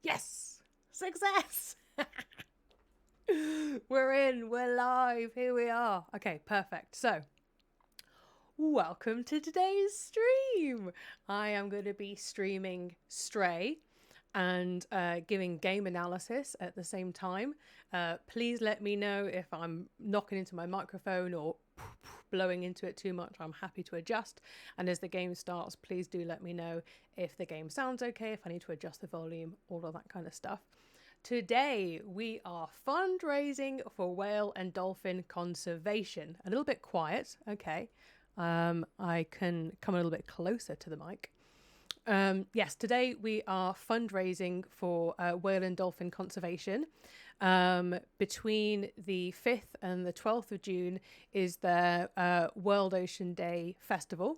Yes! Success! We're live, here we are. Okay, perfect. So, welcome to today's stream. I am going to be streaming Stray and giving game analysis at the same time. Please let me know if I'm knocking into my microphone or blowing into it too much. I'm happy to adjust. And as the game starts, please do let me know if the game sounds okay, if I need to adjust the volume, all of that kind of stuff. Today we are fundraising for whale and dolphin conservation. A little bit quiet, okay. I can come a little bit closer to the mic. Yes, today we are fundraising for whale and dolphin conservation. Between the 5th and the 12th of June is their World Ocean Day Festival.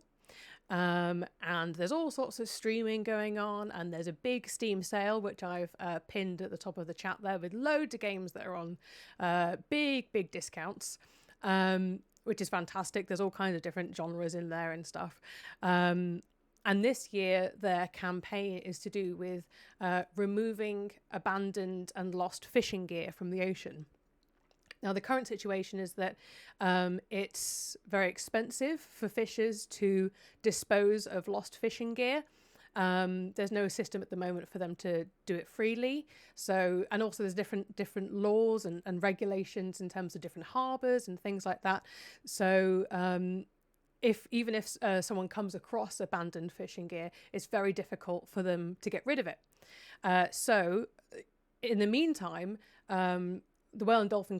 And there's all sorts of streaming going on, and there's a big Steam sale which I've pinned at the top of the chat there with loads of games that are on big discounts, which is fantastic. There's all kinds of different genres in there and stuff. And this year their campaign is to do with removing abandoned and lost fishing gear from the ocean. Now, the current situation is that it's very expensive for fishers to dispose of lost fishing gear. There's no system at the moment for them to do it freely. So, and also there's different laws and regulations in terms of different harbours and things like that. So, even if someone comes across abandoned fishing gear, it's very difficult for them to get rid of it. So, in the meantime, the Whale and Dolphin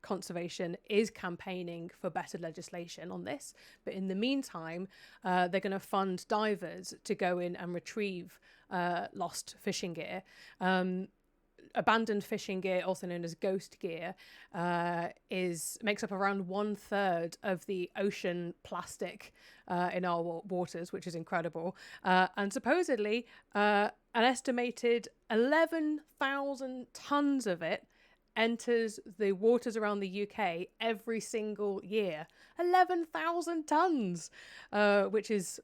Conservation is campaigning for better legislation on this. But in the meantime, they're going to fund divers to go in and retrieve lost fishing gear. Abandoned fishing gear, also known as ghost gear, makes up around 1/3 of the ocean plastic in our waters, which is incredible. And supposedly, an estimated 11,000 tons of it enters the waters around the UK every single year. 11,000 tons, which is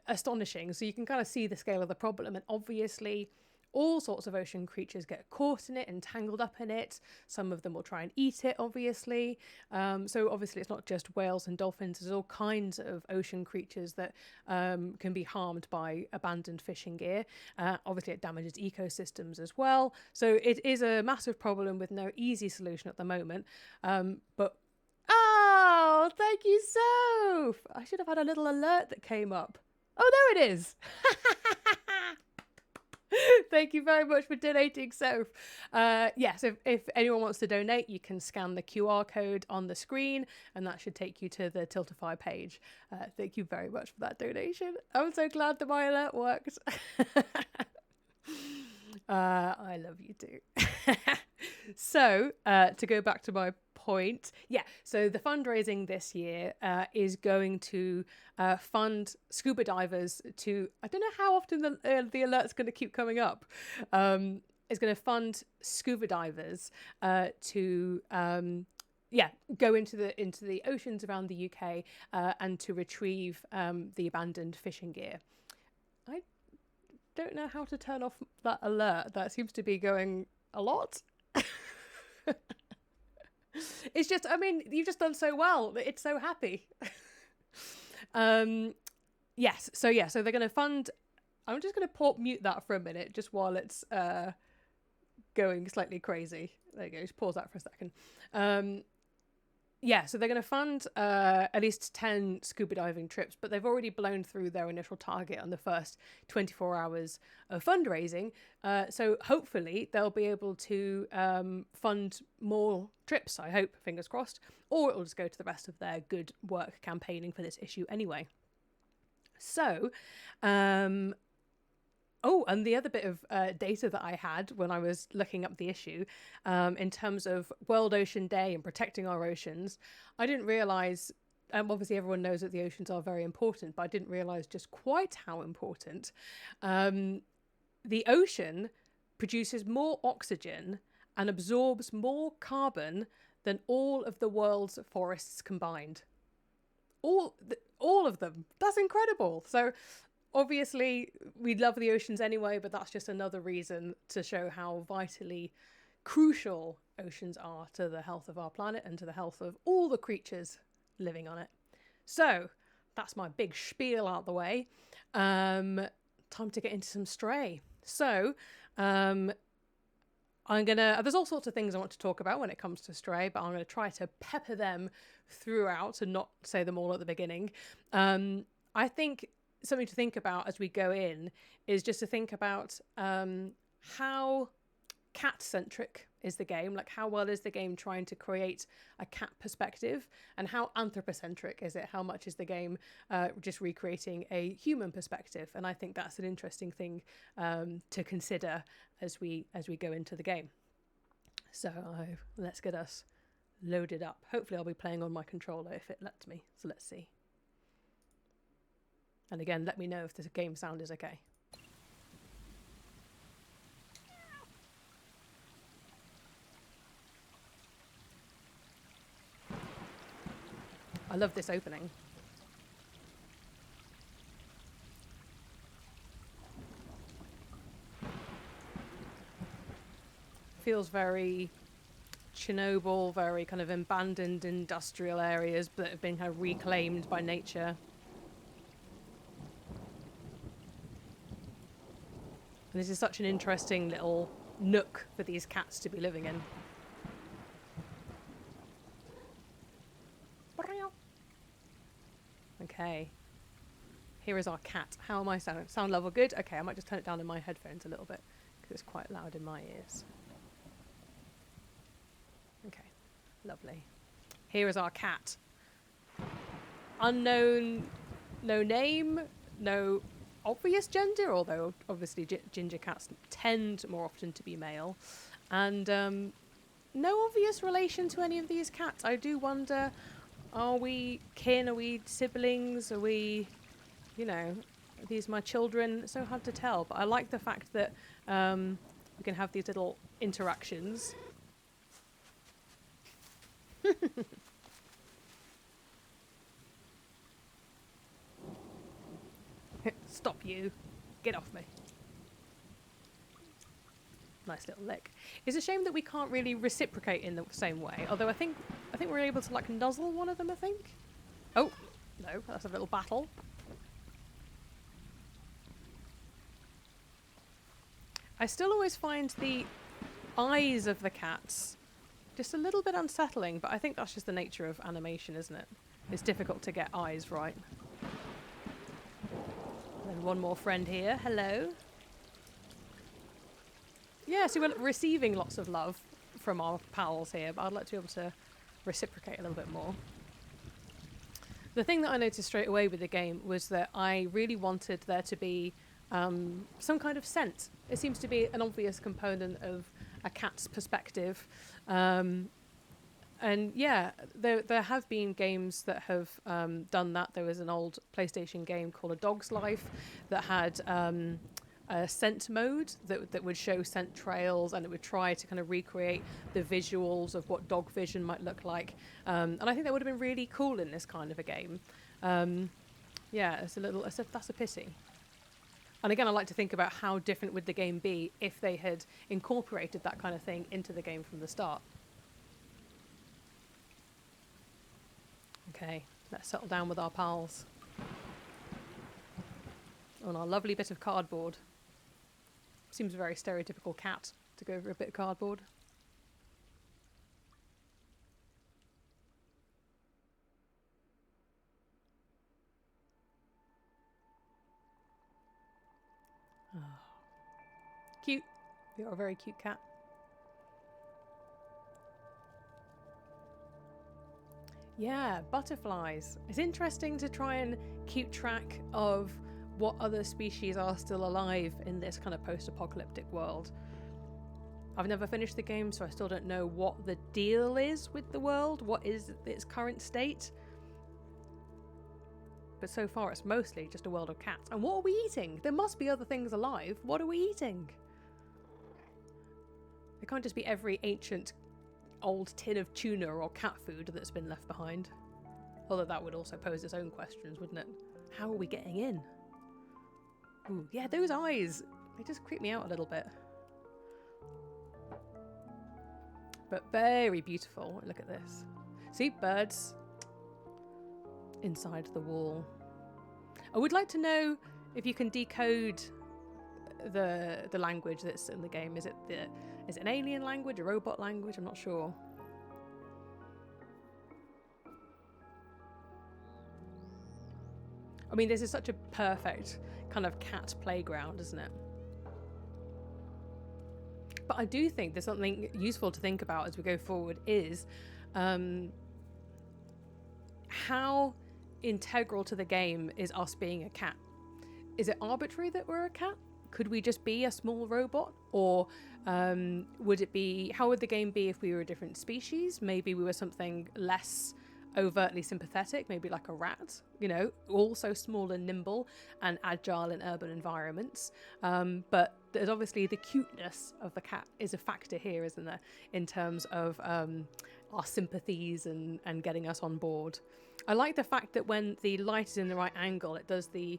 astonishing. So you can kind of see the scale of the problem. And obviously, all sorts of ocean creatures get caught in it and tangled up in it. Some of them will try and eat it, obviously. So obviously it's not just whales and dolphins. There's all kinds of ocean creatures that can be harmed by abandoned fishing gear. Obviously it damages ecosystems as well. So it is a massive problem with no easy solution at the moment. But oh, thank you, Soph! I should have had a little alert that came up. Oh, there it is! Thank you very much for donating, Soph. Yes, if anyone wants to donate, you can scan the QR code on the screen, and that should take you to the Tiltify page. Thank you very much for that donation. I'm so glad that my alert worked. I love you too. So, to go back to my point, so the fundraising this year is going to fund scuba divers to, I don't know how often the alert's going to keep coming up, is going to fund scuba divers to go into the oceans around the UK and to retrieve the abandoned fishing gear. I don't know how to turn off that alert. That seems to be going a lot. It's just, I mean, you've just done so well. It's so happy. Yes. So they're going to fund. I'm just going to mute that for a minute, just while it's going slightly crazy. There you go. Just pause that for a second. So they're going to fund at least 10 scuba diving trips, but they've already blown through their initial target on the first 24 hours of fundraising. So hopefully they'll be able to fund more trips, I hope, fingers crossed, or it'll just go to the rest of their good work campaigning for this issue anyway. So, and the other bit of data that I had when I was looking up the issue, in terms of World Ocean Day and protecting our oceans, I didn't realise, obviously everyone knows that the oceans are very important, but I didn't realise just quite how important. The ocean produces more oxygen and absorbs more carbon than all of the world's forests combined. All of them. That's incredible. So obviously, we love the oceans anyway, but that's just another reason to show how vitally crucial oceans are to the health of our planet and to the health of all the creatures living on it. So that's my big spiel out the way. Time to get into some Stray. So there's all sorts of things I want to talk about when it comes to Stray, but I'm going to try to pepper them throughout and not say them all at the beginning. I think something to think about as we go in is just to think about how cat-centric is the game, like how well is the game trying to create a cat perspective, and how anthropocentric is it, how much is the game just recreating a human perspective. And I think that's an interesting thing to consider as we go into the game. So let's get us loaded up. Hopefully I'll be playing on my controller if it lets me, so let's see. And again, let me know if the game sound is okay. I love this opening. Feels very Chernobyl, very kind of abandoned industrial areas that have been kind of reclaimed by nature. And this is such an interesting little nook for these cats to be living in. Okay. Here is our cat. How am I sound? Sound level good? Okay, I might just turn it down in my headphones a little bit because it's quite loud in my ears. Okay, lovely. Here is our cat. Unknown, no name, no obvious gender, although obviously ginger cats tend more often to be male, and no obvious relation to any of these cats. I do wonder, are we kin, are we siblings, are we, you know, are these my children? It's so hard to tell, but I like the fact that we can have these little interactions. Stop you. Get off me. Nice little lick. It's a shame that we can't really reciprocate in the same way, although I think we're able to like nuzzle one of them, I think. Oh, no, that's a little battle. I still always find the eyes of the cats just a little bit unsettling, but I think that's just the nature of animation, isn't it? It's difficult to get eyes right. And one more friend here. Hello. Yeah, so we're receiving lots of love from our pals here, but I'd like to be able to reciprocate a little bit more. The thing that I noticed straight away with the game was that I really wanted there to be some kind of scent. It seems to be an obvious component of a cat's perspective. And yeah, there have been games that have done that. There was an old PlayStation game called A Dog's Life that had a scent mode that would show scent trails, and it would try to kind of recreate the visuals of what dog vision might look like. And I think that would have been really cool in this kind of a game. Yeah, that's a pity. And again, I like to think about how different would the game be if they had incorporated that kind of thing into the game from the start. Okay, let's settle down with our pals. On our lovely bit of cardboard. Seems a very stereotypical cat to go over a bit of cardboard. Oh. Cute. You're a very cute cat. Yeah, butterflies. It's interesting to try and keep track of what other species are still alive in this kind of post-apocalyptic world. I've never finished the game, so I still don't know what the deal is with the world, what is its current state. But so far it's mostly just a world of cats. And what are we eating? There must be other things alive. What are we eating? It can't just be every ancient old tin of tuna or cat food that's been left behind. Although that would also pose its own questions, wouldn't it? How are we getting in? Ooh, yeah, those eyes, they just creep me out a little bit. But very beautiful. Look at this. See, birds inside the wall. I would like to know if you can decode the language that's in the game. Is it an alien language, a robot language? I'm not sure. I mean, this is such a perfect kind of cat playground, isn't it? But I do think there's something useful to think about as we go forward is how integral to the game is us being a cat. Is it arbitrary that we're a cat? Could we just be a small robot? Or would it be, how would the game be if we were a different species? Maybe we were something less overtly sympathetic, maybe like a rat, you know, also small and nimble and agile in urban environments. But there's obviously the cuteness of the cat is a factor here, isn't there, in terms of our sympathies and getting us on board. I like the fact that when the light is in the right angle, it does the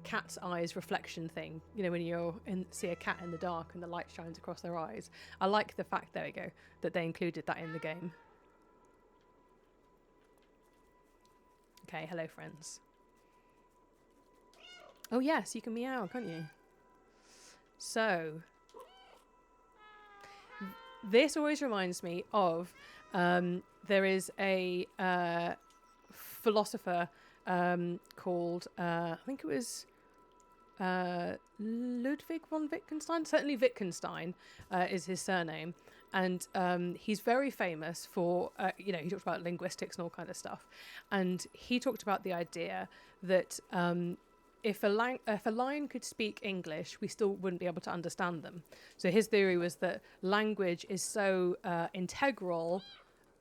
cat's eyes reflection thing. You know, when see a cat in the dark and the light shines across their eyes. I like the fact, there we go, that they included that in the game. Okay, hello friends. Oh yes, you can meow, can't you? So, this always reminds me of, there is a philosopher called, I think it was Ludwig von Wittgenstein, certainly Wittgenstein is his surname. And he's very famous for, you know, he talked about linguistics and all kind of stuff. And he talked about the idea that if a lion could speak English, we still wouldn't be able to understand them. So his theory was that language is so integral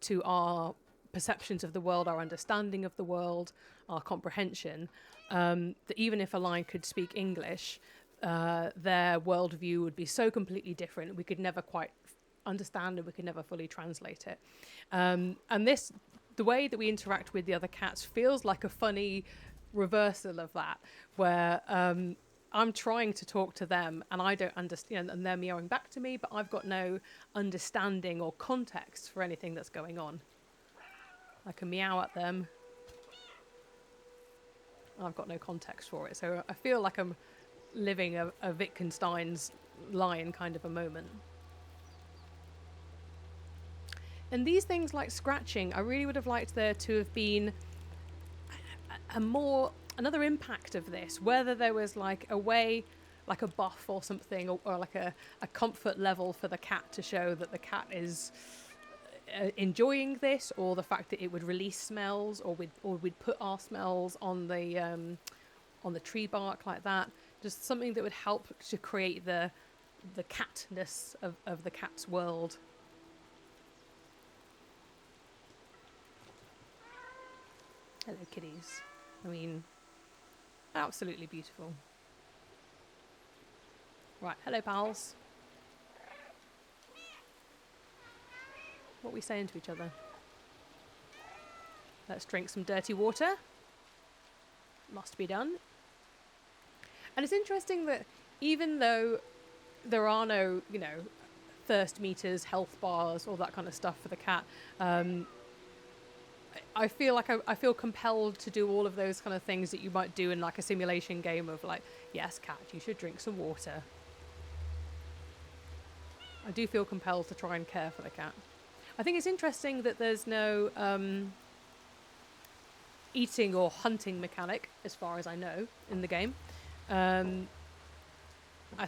to our perceptions of the world, our understanding of the world, our comprehension, that even if a lion could speak English, their worldview would be so completely different, we could never quite understand and we could never fully translate it. And the way that we interact with the other cats feels like a funny reversal of that, where I'm trying to talk to them and I don't understand, and they're meowing back to me, but I've got no understanding or context for anything that's going on. I can meow at them. I've got no context for it. So I feel like I'm living a Wittgenstein's lion kind of a moment. And these things like scratching, I really would have liked there to have been another impact of this, whether there was like a way, like a buff or something, or like a comfort level for the cat to show that the cat is enjoying this, or the fact that it would release smells, or we'd put our smells on the tree bark like that. Just something that would help to create the catness of the cat's world. Hello, kitties. I mean, absolutely beautiful. Right, hello, pals. What are we saying to each other? Let's drink some dirty water. Must be done. And it's interesting that even though there are no, you know, thirst meters, health bars, all that kind of stuff for the cat, I feel like I feel compelled to do all of those kind of things that you might do in like a simulation game of like, yes, cat, you should drink some water. I do feel compelled to try and care for the cat. I think it's interesting that there's no eating or hunting mechanic, as far as I know, in the game. I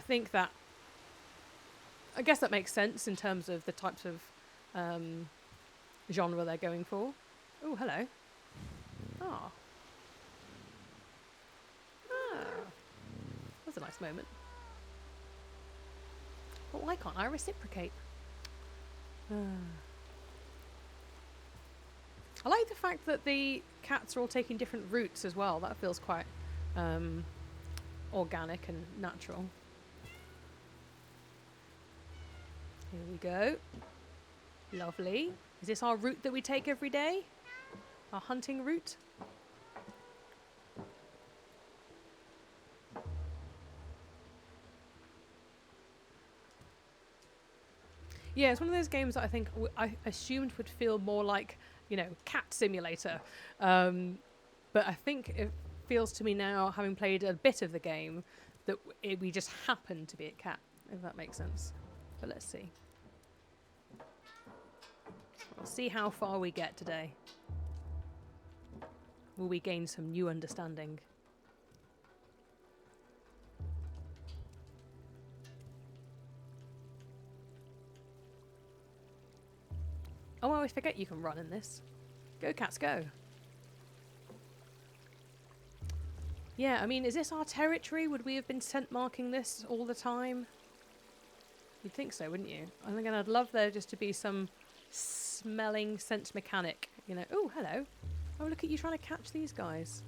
think that, I guess that makes sense in terms of the types of genre they're going for. Oh, hello. Oh. That's a nice moment. But why can't I reciprocate? I like the fact that the cats are all taking different routes as well. That feels quite organic and natural. Here we go. Lovely. Is this our route that we take every day? Our hunting route? Yeah, it's one of those games that I think I assumed would feel more like, you know, cat simulator. But I think it feels to me now, having played a bit of the game, that we just happen to be a cat, if that makes sense. But let's see. We'll see how far we get today. Will we gain some new understanding? Oh, I always forget you can run in this. Go, cats, go. Yeah, I mean, is this our territory? Would we have been scent marking this all the time? You'd think so, wouldn't you? I think I'd love there just to be some smelling scent mechanic. You know, oh, hello. Oh, look at you trying to catch these guys.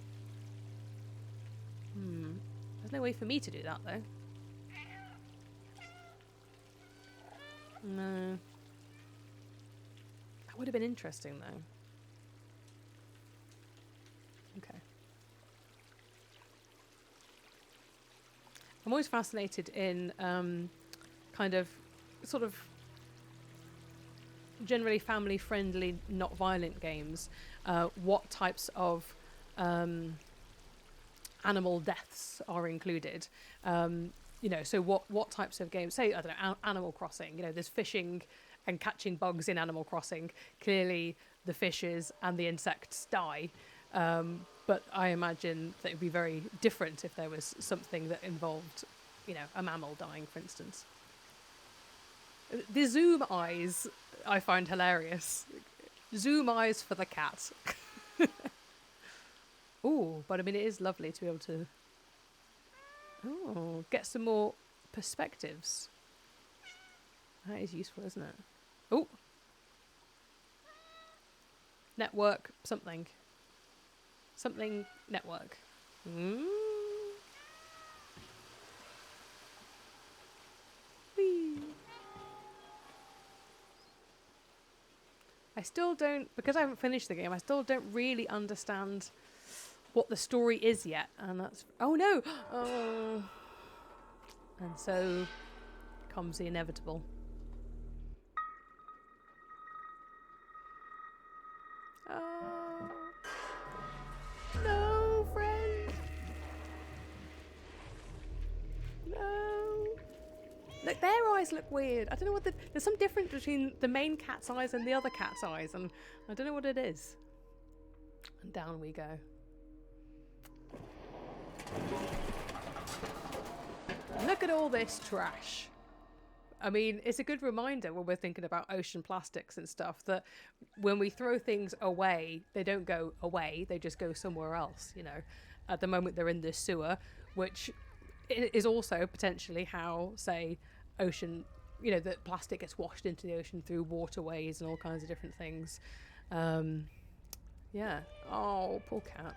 There's no way for me to do that, though. No. That would have been interesting, though. Okay. I'm always fascinated in kind of, sort of, generally family-friendly, not violent games. What types of animal deaths are included? You know, so what types of games? Say, I don't know, Animal Crossing. You know, there's fishing and catching bugs in Animal Crossing. Clearly, the fishes and the insects die. But I imagine that it would be very different if there was something that involved, you know, a mammal dying, for instance. The zoom eyes I find hilarious. Zoom eyes for the cat. Ooh, but I mean, it is lovely to be able to get some more perspectives. That is useful, isn't it? Oh, network something. Something network. Whee. I still don't, because I haven't finished the game, I still don't really understand what the story is yet. And that's, oh no! Oh. And so comes the inevitable. Oh. No, friend! No! Look, their eyes look weird. I don't know what there's some difference between the main cat's eyes and the other cat's eyes, and I don't know what it is. And down we go. Look at all this trash. I mean, it's a good reminder when we're thinking about ocean plastics and stuff that when we throw things away, they don't go away, they just go somewhere else, you know. At the moment they're in this sewer, which is also potentially how, say, ocean, you know, that plastic gets washed into the ocean through waterways and all kinds of different things. Yeah. Oh, poor cat.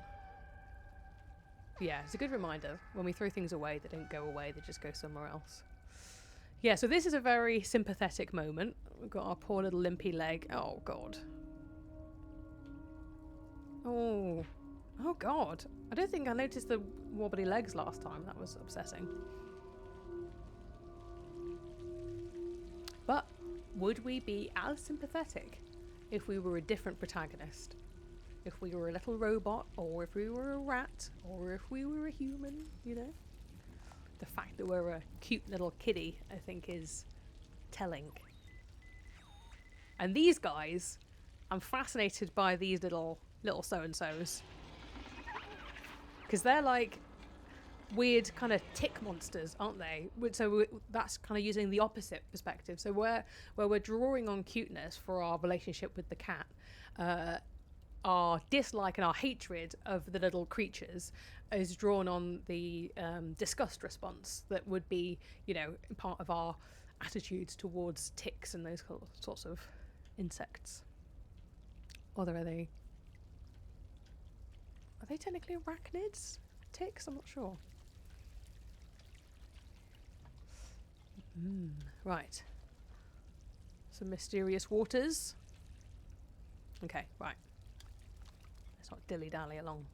Yeah, it's a good reminder. When we throw things away, they don't go away, they just go somewhere else. Yeah, so this is a very sympathetic moment. We've got our poor little limpy leg. Oh, God. Oh. Oh, God. I don't think I noticed the wobbly legs last time. That was upsetting. But would we be as sympathetic if we were a different protagonist? If we were a little robot, or if we were a rat, or if we were a human, you know? The fact that we're a cute little kitty, I think, is telling. And these guys, I'm fascinated by these little so-and-sos. Because they're like weird kind of tick monsters, aren't they? So that's kind of using the opposite perspective. So where we're drawing on cuteness for our relationship with the cat, our dislike and our hatred of the little creatures is drawn on the disgust response that would be, you know, part of our attitudes towards ticks and those sorts of insects. Or are they technically arachnids? Ticks? I'm not sure. Right. Some mysterious waters. Okay, right. Let's not dilly-dally along.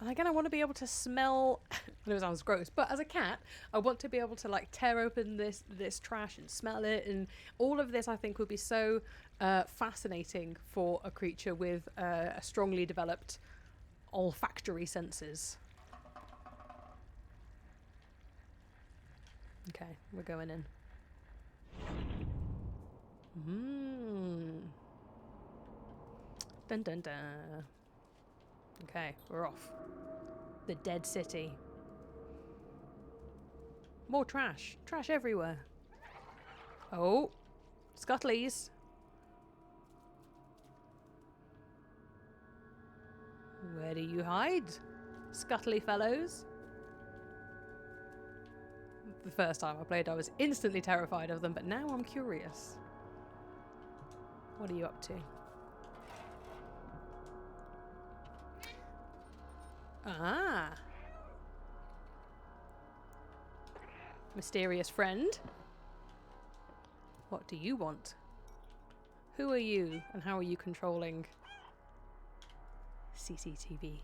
And again, I want to be able to smell. I know it sounds gross, but as a cat, I want to be able to like tear open this trash and smell it, and all of this I think would be so fascinating for a creature with a strongly developed olfactory senses. Okay, we're going in. Dun dun dun. Okay, we're off. The dead city. More trash. Trash everywhere. Oh, scuttlies. Where do you hide, scuttly fellows? The first time I played, I was instantly terrified of them, but now I'm curious. What are you up to? Ah. Mysterious friend. What do you want? Who are you, and how are you controlling CCTV?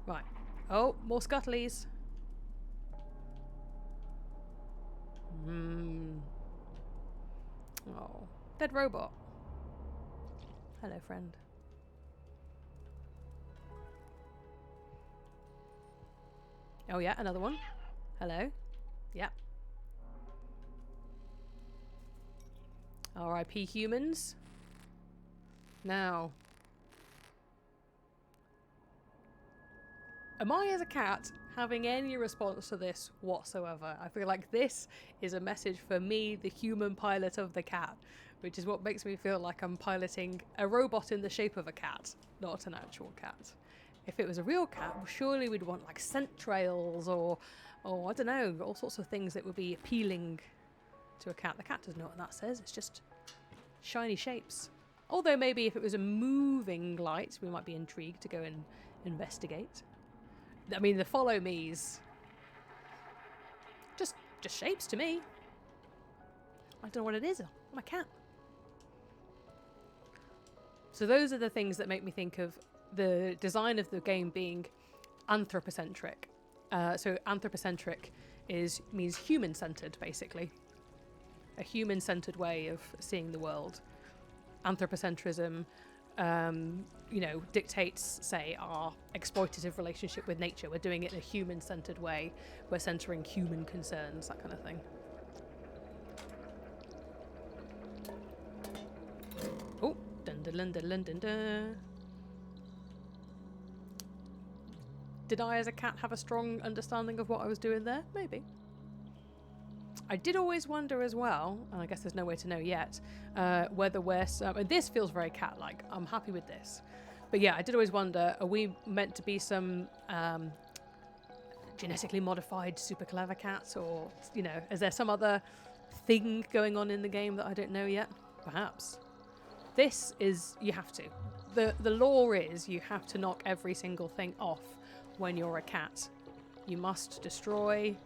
Right. Oh, more scuttlies. Oh, dead robot. Hello, friend. Oh yeah, another one. Hello. Yeah. R.I.P. humans. Now, am I as a cat having any response to this whatsoever? I feel like this is a message for me, the human pilot of the cat, which is what makes me feel like I'm piloting a robot in the shape of a cat, not an actual cat. If it was a real cat, well, surely we'd want like scent trails or I don't know, all sorts of things that would be appealing to a cat. The cat doesn't know what that says. It's just shiny shapes. Although maybe if it was a moving light, we might be intrigued to go and investigate. I mean, the follow me's just shapes to me. I don't know what it is. I'm a cat. So those are the things that make me think of the design of the game being anthropocentric. So anthropocentric means human-centered, basically. A human-centered way of seeing the world. Anthropocentrism, dictates, say, our exploitative relationship with nature. We're doing it in a human-centered way. We're centering human concerns, that kind of thing. Oh, dun dun dun dun dun dun. Did I, as a cat, have a strong understanding of what I was doing there? Maybe. I did always wonder as well, and I guess there's no way to know yet, whether we're... and this feels very cat-like. I'm happy with this. But yeah, I did always wonder, are we meant to be some genetically modified super clever cats? Or, is there some other thing going on in the game that I don't know yet? Perhaps. This is... you have to. The law is you have to knock every single thing off when you're a cat. You must destroy...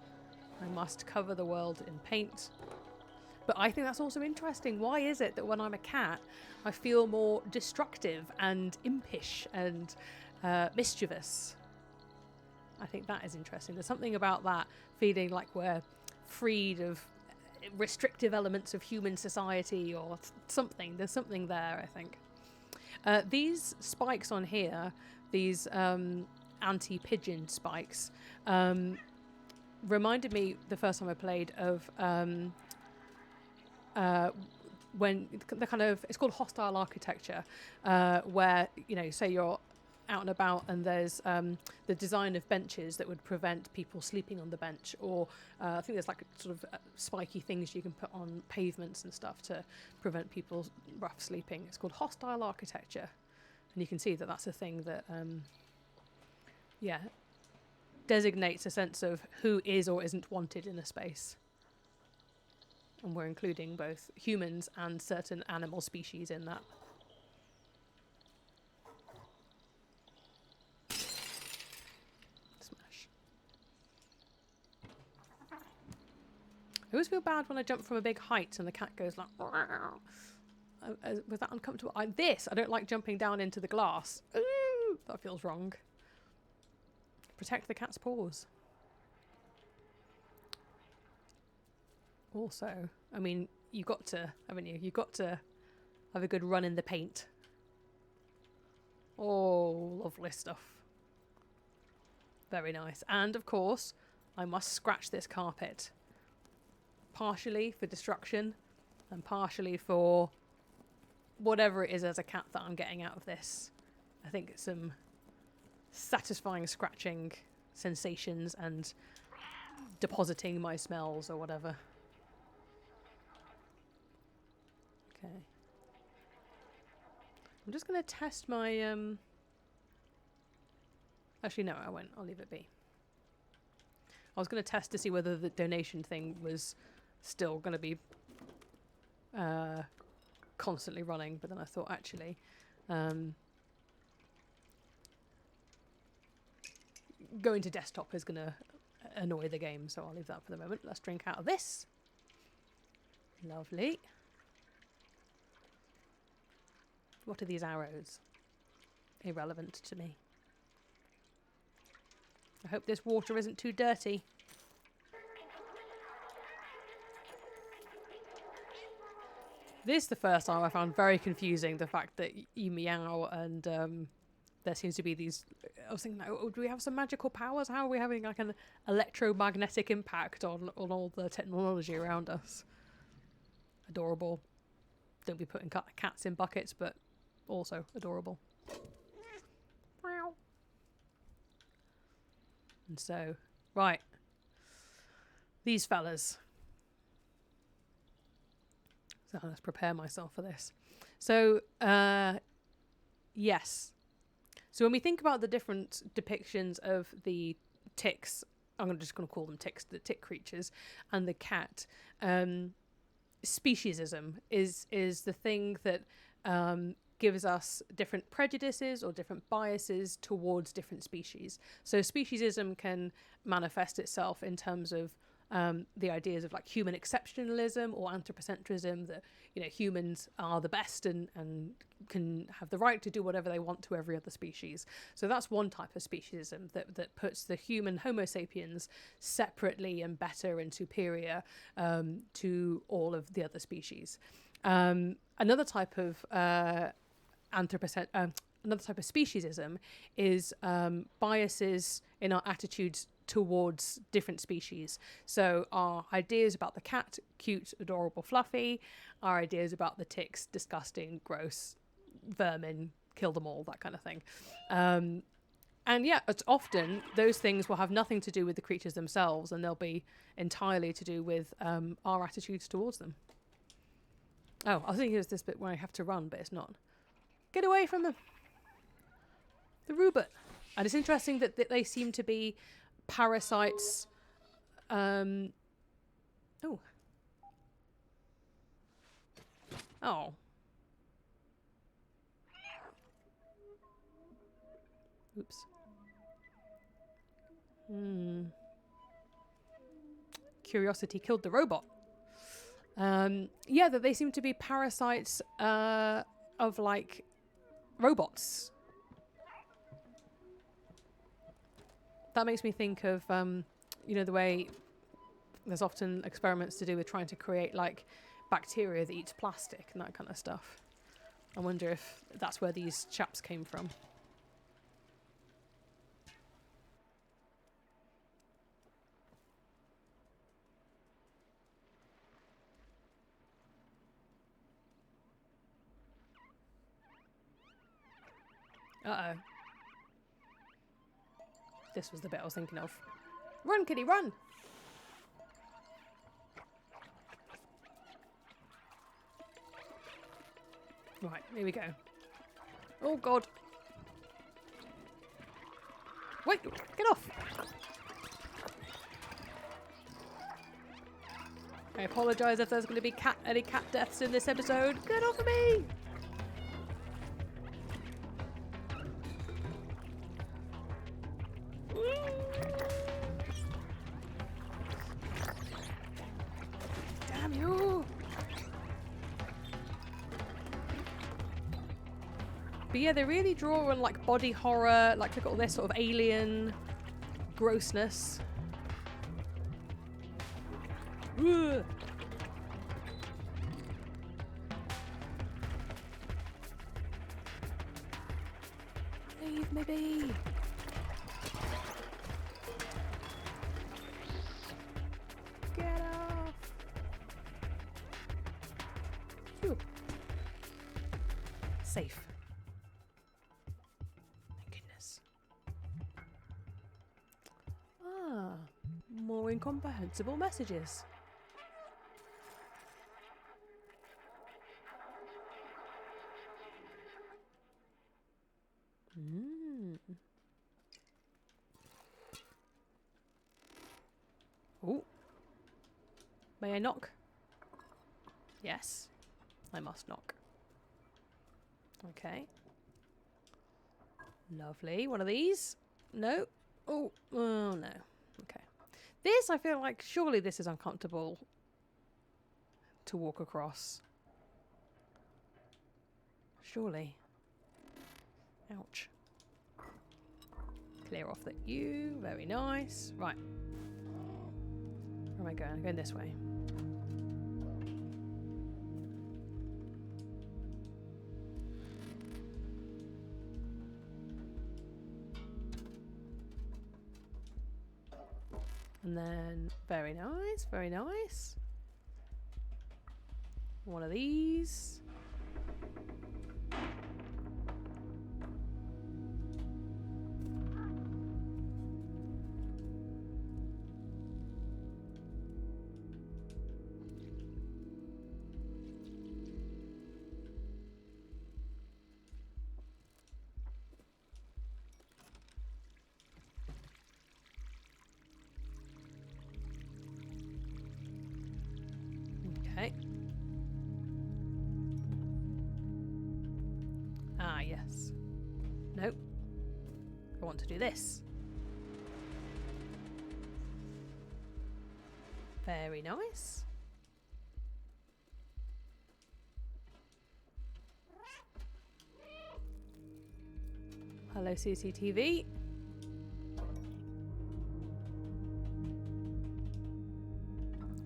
I must cover the world in paint. But I think that's also interesting. Why is it that when I'm a cat, I feel more destructive and impish and mischievous? I think that is interesting. There's something about that feeling like we're freed of restrictive elements of human society or something. There's something there, I think. These spikes on here, these anti-pigeon spikes, reminded me the first time I played of when the kind of, it's called hostile architecture, where, say you're out and about and there's the design of benches that would prevent people sleeping on the bench, or I think there's like sort of spiky things you can put on pavements and stuff to prevent people rough sleeping. It's called hostile architecture, and you can see that that's a thing that designates a sense of who is or isn't wanted in a space. And we're including both humans and certain animal species in that. Smash. I always feel bad when I jump from a big height and the cat goes like... was that uncomfortable? I don't like jumping down into the glass. Ooh, that feels wrong. Protect the cat's paws. Also, I mean, you got to, haven't you? You got to have a good run in the paint. Oh, lovely stuff. Very nice. And of course, I must scratch this carpet. Partially for destruction and partially for whatever it is as a cat that I'm getting out of this. I think it's some satisfying scratching sensations and depositing my smells or whatever. Okay. I'm just going to test my... Actually, no, I won't. I'll leave it be. I was going to test to see whether the donation thing was still going to be constantly running, but then I thought, actually... going to desktop is going to annoy the game, so I'll leave that for the moment. Let's drink out of this. Lovely. What are these arrows? Irrelevant to me. I hope this water isn't too dirty. This is the first time I found very confusing the fact that you meow and there seems to be these... I was thinking, oh, do we have some magical powers? How are we having like an electromagnetic impact on all the technology around us? Adorable. Don't be putting cats in buckets, but also adorable. And so, right. These fellas. So let's prepare myself for this. So, yes. So when we think about the different depictions of the ticks, I'm just going to call them ticks, the tick creatures, and the cat, speciesism is the thing that gives us different prejudices or different biases towards different species. So speciesism can manifest itself in terms of the ideas of like human exceptionalism or anthropocentrism, that, you know, humans are the best and can have the right to do whatever they want to every other species. So that's one type of speciesism that puts the human Homo sapiens separately and better and superior to all of the other species. Another type of another type of speciesism is biases in our attitudes towards different species. So our ideas about the cat, cute, adorable, fluffy. Our ideas about the ticks, disgusting, gross, vermin, kill them all, that kind of thing. And yeah, it's often those things will have nothing to do with the creatures themselves, and they'll be entirely to do with our attitudes towards them. Oh, I was thinking it was this bit where I have to run, but it's not. Get away from the Rubet. And it's interesting that they seem to be parasites. Oh. Oh. Oops. Curiosity killed the robot. Yeah, that they seem to be parasites of like robots. That makes me think of, you know, the way there's often experiments to do with trying to create like bacteria that eats plastic and that kind of stuff. I wonder if that's where these chaps came from. Uh-oh. This was the bit I was thinking of. Run, kitty, run! Right, here we go. Oh, God. Wait, get off! I apologise if there's going to be any cat deaths in this episode. Get off of me! Damn you! But yeah, they really draw on like body horror, like look at all this sort of alien grossness. Ugh. Leave me be. Get off. Phew. Safe. Thank goodness. Ah, more incomprehensible messages. Oh. May I knock? Yes. I must knock. Okay. Lovely. One of these? No. Oh. Oh, no. Okay. This, I feel like, surely this is uncomfortable to walk across. Surely. Ouch. Clear off the U. Very nice. Right. Where am I going? I'm going this way. And then, very nice, very nice. One of these. Okay. Ah, yes. Nope. I want to do this. Very nice. Hello, CCTV.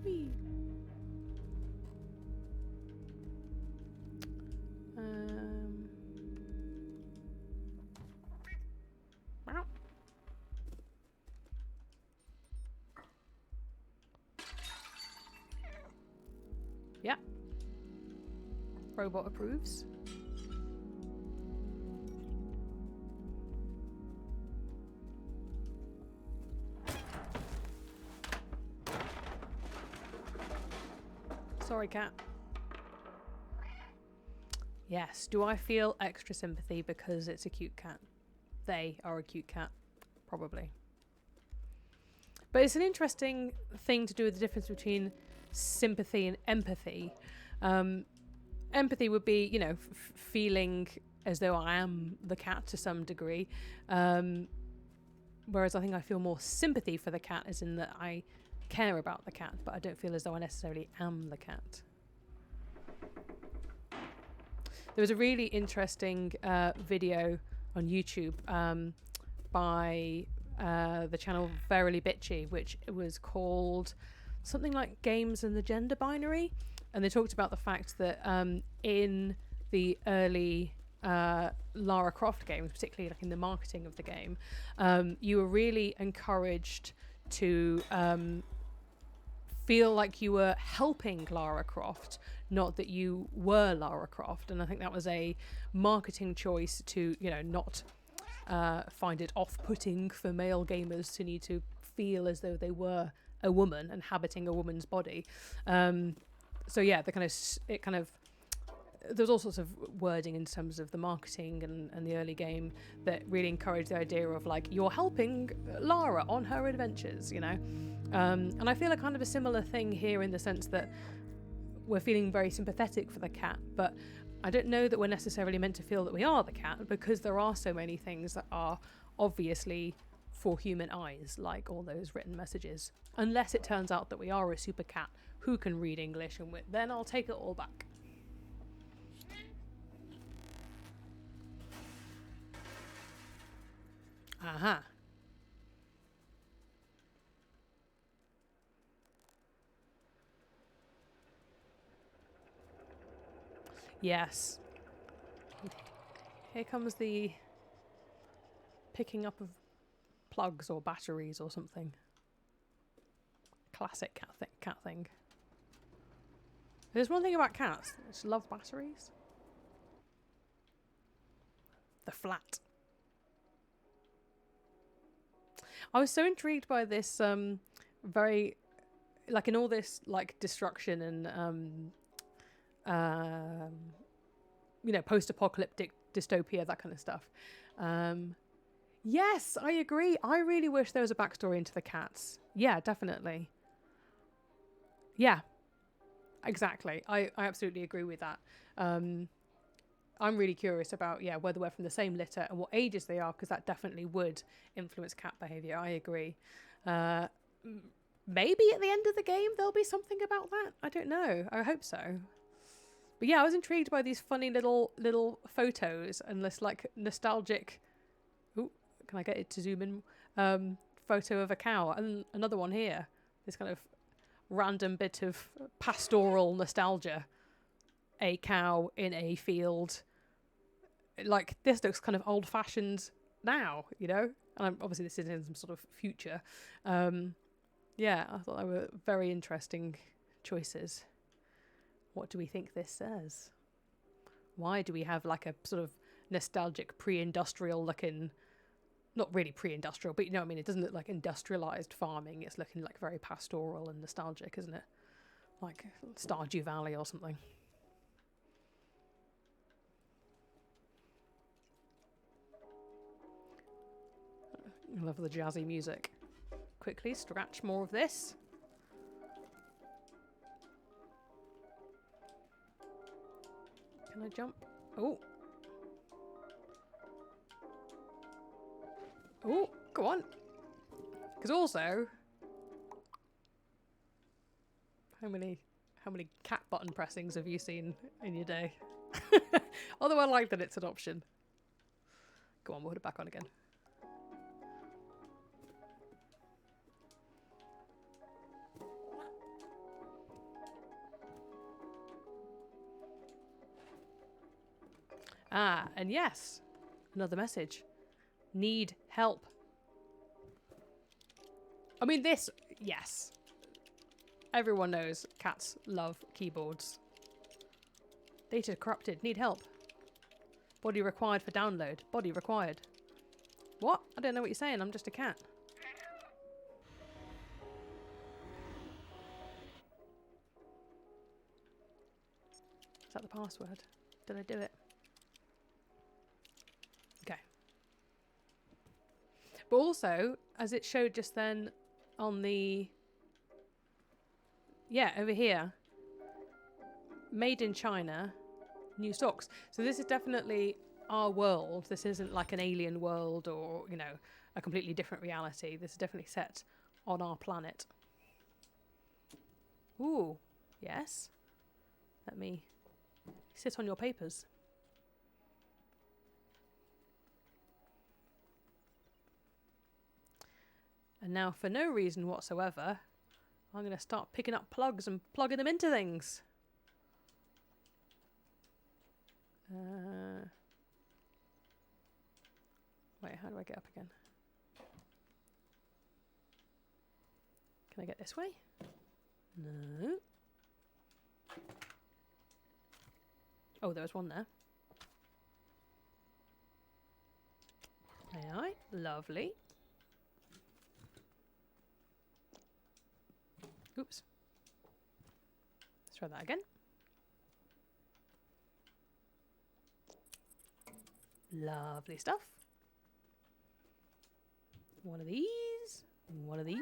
Whee. Meow. Yeah. Robot approves. Sorry, cat. Yes. Do I feel extra sympathy because it's a cute cat? They are a cute cat. Probably. But it's an interesting thing to do with the difference between sympathy and empathy. Empathy would be, you know, feeling as though I am the cat to some degree. Whereas I think I feel more sympathy for the cat as in that I care about the cat, but I don't feel as though I necessarily am the cat. There was a really interesting video on YouTube by the channel Verily Bitchy, which was called something like Games and the Gender Binary. And they talked about the fact that in the early Lara Croft games, particularly like in the marketing of the game, you were really encouraged to feel like you were helping Lara Croft, not that you were Lara Croft. And I think that was a marketing choice to, you know, not find it off-putting for male gamers to need to feel as though they were a woman inhabiting a woman's body. So yeah, there's all sorts of wording in terms of the marketing and the early game that really encouraged the idea of like, you're helping Lara on her adventures, you know. And I feel a kind of a similar thing here in the sense that we're feeling very sympathetic for the cat, but I don't know that we're necessarily meant to feel that we are the cat, because there are so many things that are obviously for human eyes, like all those written messages. Unless it turns out that we are a super cat who can read English, and then I'll take it all back. Aha. Yes. Here comes the picking up of plugs or batteries or something. Classic cat thing. There's one thing about cats. They just love batteries. The flat. I was so intrigued by this very, like in all this like destruction and you know, post-apocalyptic dystopia, that kind of stuff. Yes, I agree. I really wish there was a backstory into the cats. Yeah, definitely. Yeah, exactly. I absolutely agree with that. I'm really curious about, yeah, whether we're from the same litter and what ages they are, because that definitely would influence cat behaviour. I agree. Maybe at the end of the game there'll be something about that. I don't know. I hope so. But yeah, I was intrigued by these funny little photos and this like nostalgic... Ooh, can I get it to zoom in? Photo of a cow. And another one here. This kind of random bit of pastoral nostalgia. A cow in a field. Like, this looks kind of old-fashioned now, you know? And obviously this is in some sort of future. Yeah, I thought they were very interesting choices. What do we think this says? Why do we have like a sort of nostalgic pre-industrial looking... Not really pre-industrial, but you know what I mean? It doesn't look like industrialised farming. It's looking like very pastoral and nostalgic, isn't it? Like Stardew Valley or something. I love the jazzy music. Quickly scratch more of this. Can I jump? Oh. Oh, go on. Because also, how many cat button pressings have you seen in your day? Although I like that it's an option. Go on, we'll put it back on again. Ah, and yes, another message. Need help. I mean, this, yes. Everyone knows cats love keyboards. Data corrupted. Need help. Body required for download. Body required. What? I don't know what you're saying. I'm just a cat. Is that the password? Did I do it? Okay. But also, as it showed just then on the... Yeah, over here. Made in China. New stocks. So this is definitely our world. This isn't like an alien world or, you know, a completely different reality. This is definitely set on our planet. Ooh, yes. Let me sit on your papers. And now, for no reason whatsoever, I'm going to start picking up plugs and plugging them into things. Wait, how do I get up again? Can I get this way? No. Oh, there was one there. May I? Lovely. Oops. Let's try that again. Lovely stuff. One of these. One of these.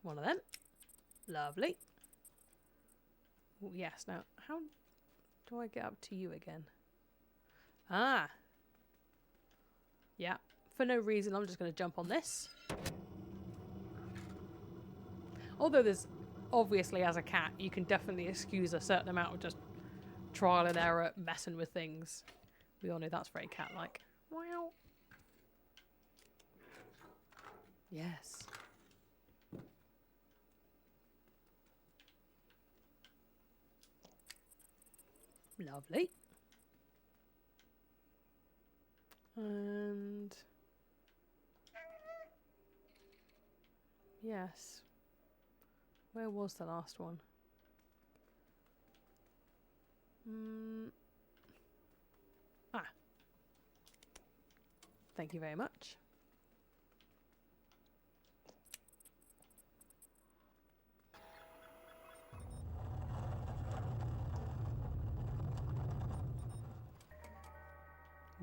One of them. Lovely. Ooh, yes, now how do I get up to you again? Ah. Yeah, for no reason I'm just going to jump on this. Although there's obviously, as a cat, you can definitely excuse a certain amount of just trial and error messing with things. We all know that's very cat-like. Wow. Yes. Lovely. And yes. Where was the last one? Thank you very much.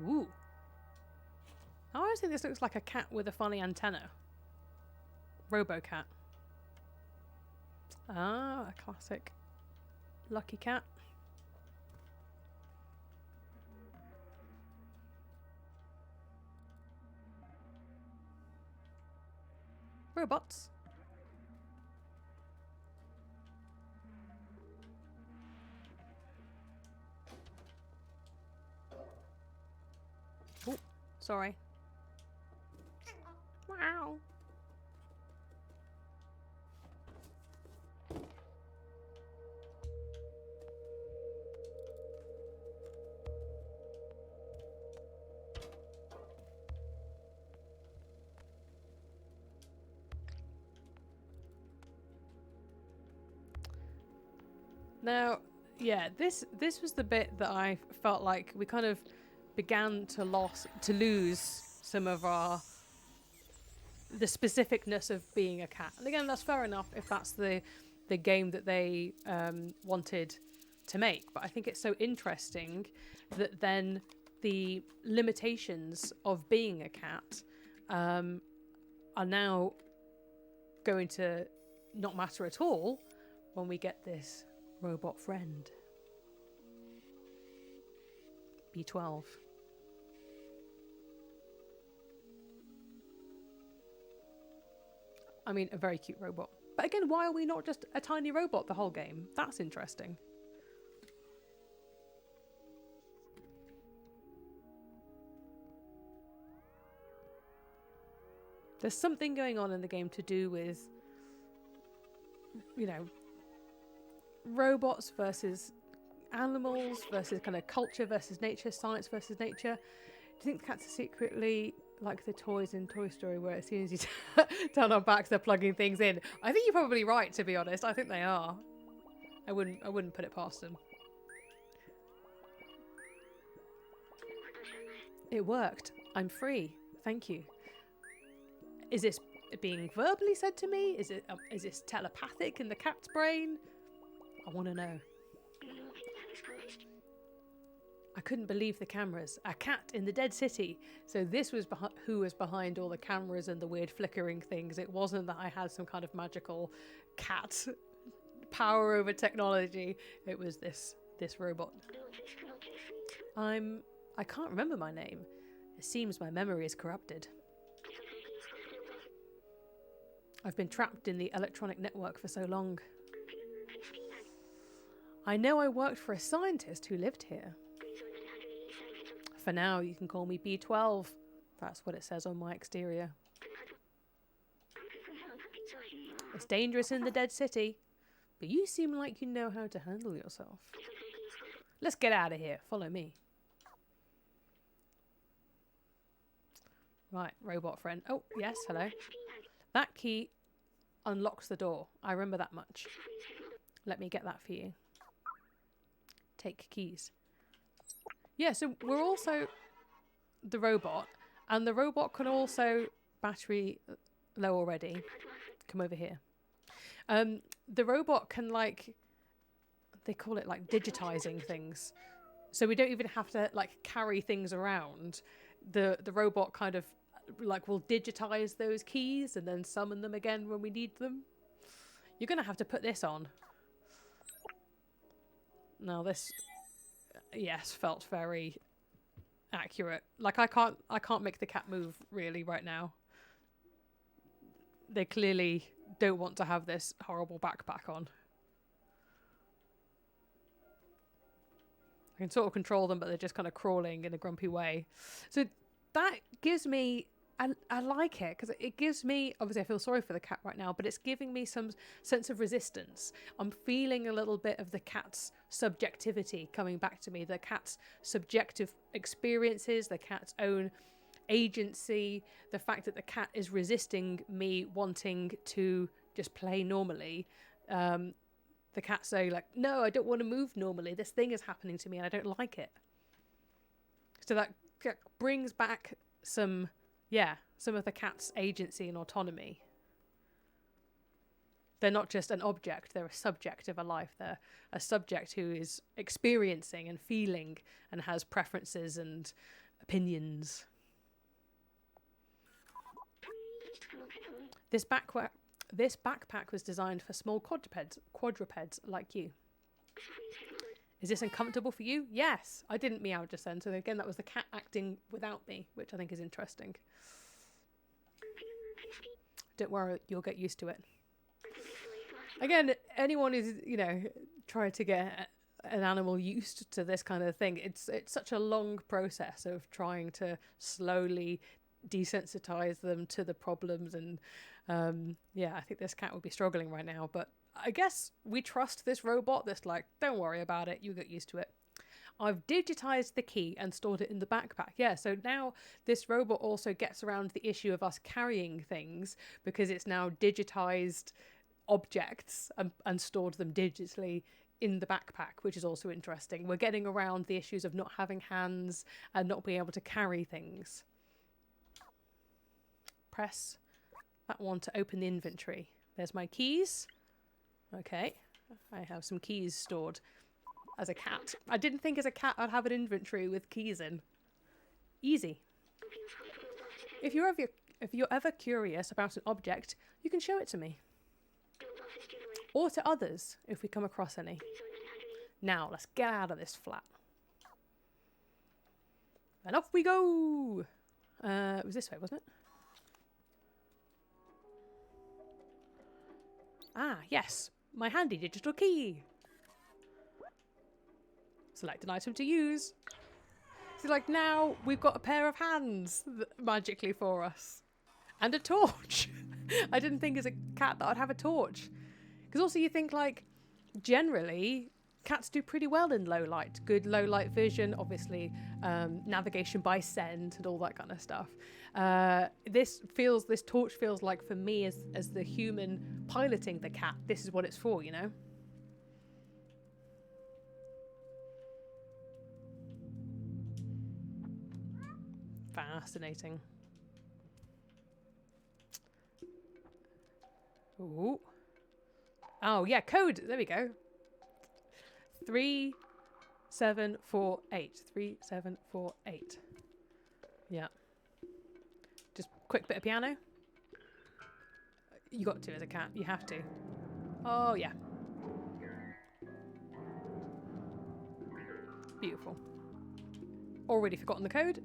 Ooh. I always think this looks like a cat with a funny antenna. Robo-cat. Ah, a classic lucky cat. Robots. Oh, sorry. Wow. Now, yeah, this was the bit that I felt like we kind of began to lose some of the specificness of being a cat. And again, that's fair enough if that's the game that they wanted to make. But I think it's so interesting that then the limitations of being a cat are now going to not matter at all when we get this robot friend. B12. I mean, a very cute robot. But again, why are we not just a tiny robot the whole game? That's interesting. There's something going on in the game to do with, you know, robots versus animals versus kind of culture versus nature, science versus nature. Do you think the cats are secretly like the toys in Toy Story where as soon as you turn on backs they're plugging things in? I think you're probably right, to be honest. I think they are. I wouldn't put it past them. It worked. I'm free. Thank you. Is this being verbally said to me? Is this telepathic in the cat's brain? I want to know. I couldn't believe the cameras. A cat in the dead city. So this was who was behind all the cameras and the weird flickering things. It wasn't that I had some kind of magical cat power over technology. It was this robot. I can't remember my name. It seems my memory is corrupted. I've been trapped in the electronic network for so long. I know I worked for a scientist who lived here. For now, you can call me B12. That's what it says on my exterior. It's dangerous in the dead city, but you seem like you know how to handle yourself. Let's get out of here. Follow me. Right, robot friend. Oh, yes, hello. That key unlocks the door. I remember that much. Let me get that for you. Take keys. Yeah, so we're also the robot, and the robot can also battery low already. Come over here. The robot can, like, they call it like digitizing things. So we don't even have to like carry things around. The robot kind of like will digitize those keys and then summon them again when we need them. You're gonna have to put this on. Now this, yes, felt very accurate. Like I can't make the cat move really right now. They clearly don't want to have this horrible backpack on. I can sort of control them, but they're just kind of crawling in a grumpy way. So that gives me I like it because it gives me, obviously I feel sorry for the cat right now, but it's giving me some sense of resistance. I'm feeling a little bit of the cat's subjectivity coming back to me, the cat's subjective experiences, the cat's own agency, the fact that the cat is resisting me wanting to just play normally. The cat say like, no, I don't want to move normally. This thing is happening to me and I don't like it. So that brings back some of the cat's agency and autonomy. They're not just an object, they're a subject of a life. They're a subject who is experiencing and feeling and has preferences and opinions. This backpack was designed for small quadrupeds like you. Is this uncomfortable for you? Yes. I didn't meow just then. So again, that was the cat acting without me, which I think is interesting. Don't worry, you'll get used to it. Again, anyone who's, trying to get an animal used to this kind of thing, it's such a long process of trying to slowly desensitize them to the problems. And I think this cat would be struggling right now, but I guess we trust this robot that's like, don't worry about it, you get used to it. I've digitized the key and stored it in the backpack. Yeah, so now this robot also gets around the issue of us carrying things because it's now digitized objects and stored them digitally in the backpack, which is also interesting. We're getting around the issues of not having hands and not being able to carry things. Press that one to open the inventory. There's my keys. Okay, I have some keys stored as a cat. I didn't think as a cat I'd have an inventory with keys in. Easy. If you're ever curious about an object, you can show it to me. Or to others, if we come across any. Now, let's get out of this flat. And off we go! It was this way, wasn't it? Ah, yes. My handy digital key. Select an item to use. So like now we've got a pair of hands magically for us. And a torch. I didn't think as a cat that I'd have a torch. Because also you think like generally cats do pretty well in low light. Good low light vision, obviously navigation by scent and all that kind of stuff. This torch feels like for me as the human piloting the cat, this is what it's for, Fascinating. Ooh. Oh yeah, code. There we go. 3748. 3748. Yeah. Just quick bit of piano. You got to as a cat. You have to. Oh yeah. Beautiful. Already forgotten the code.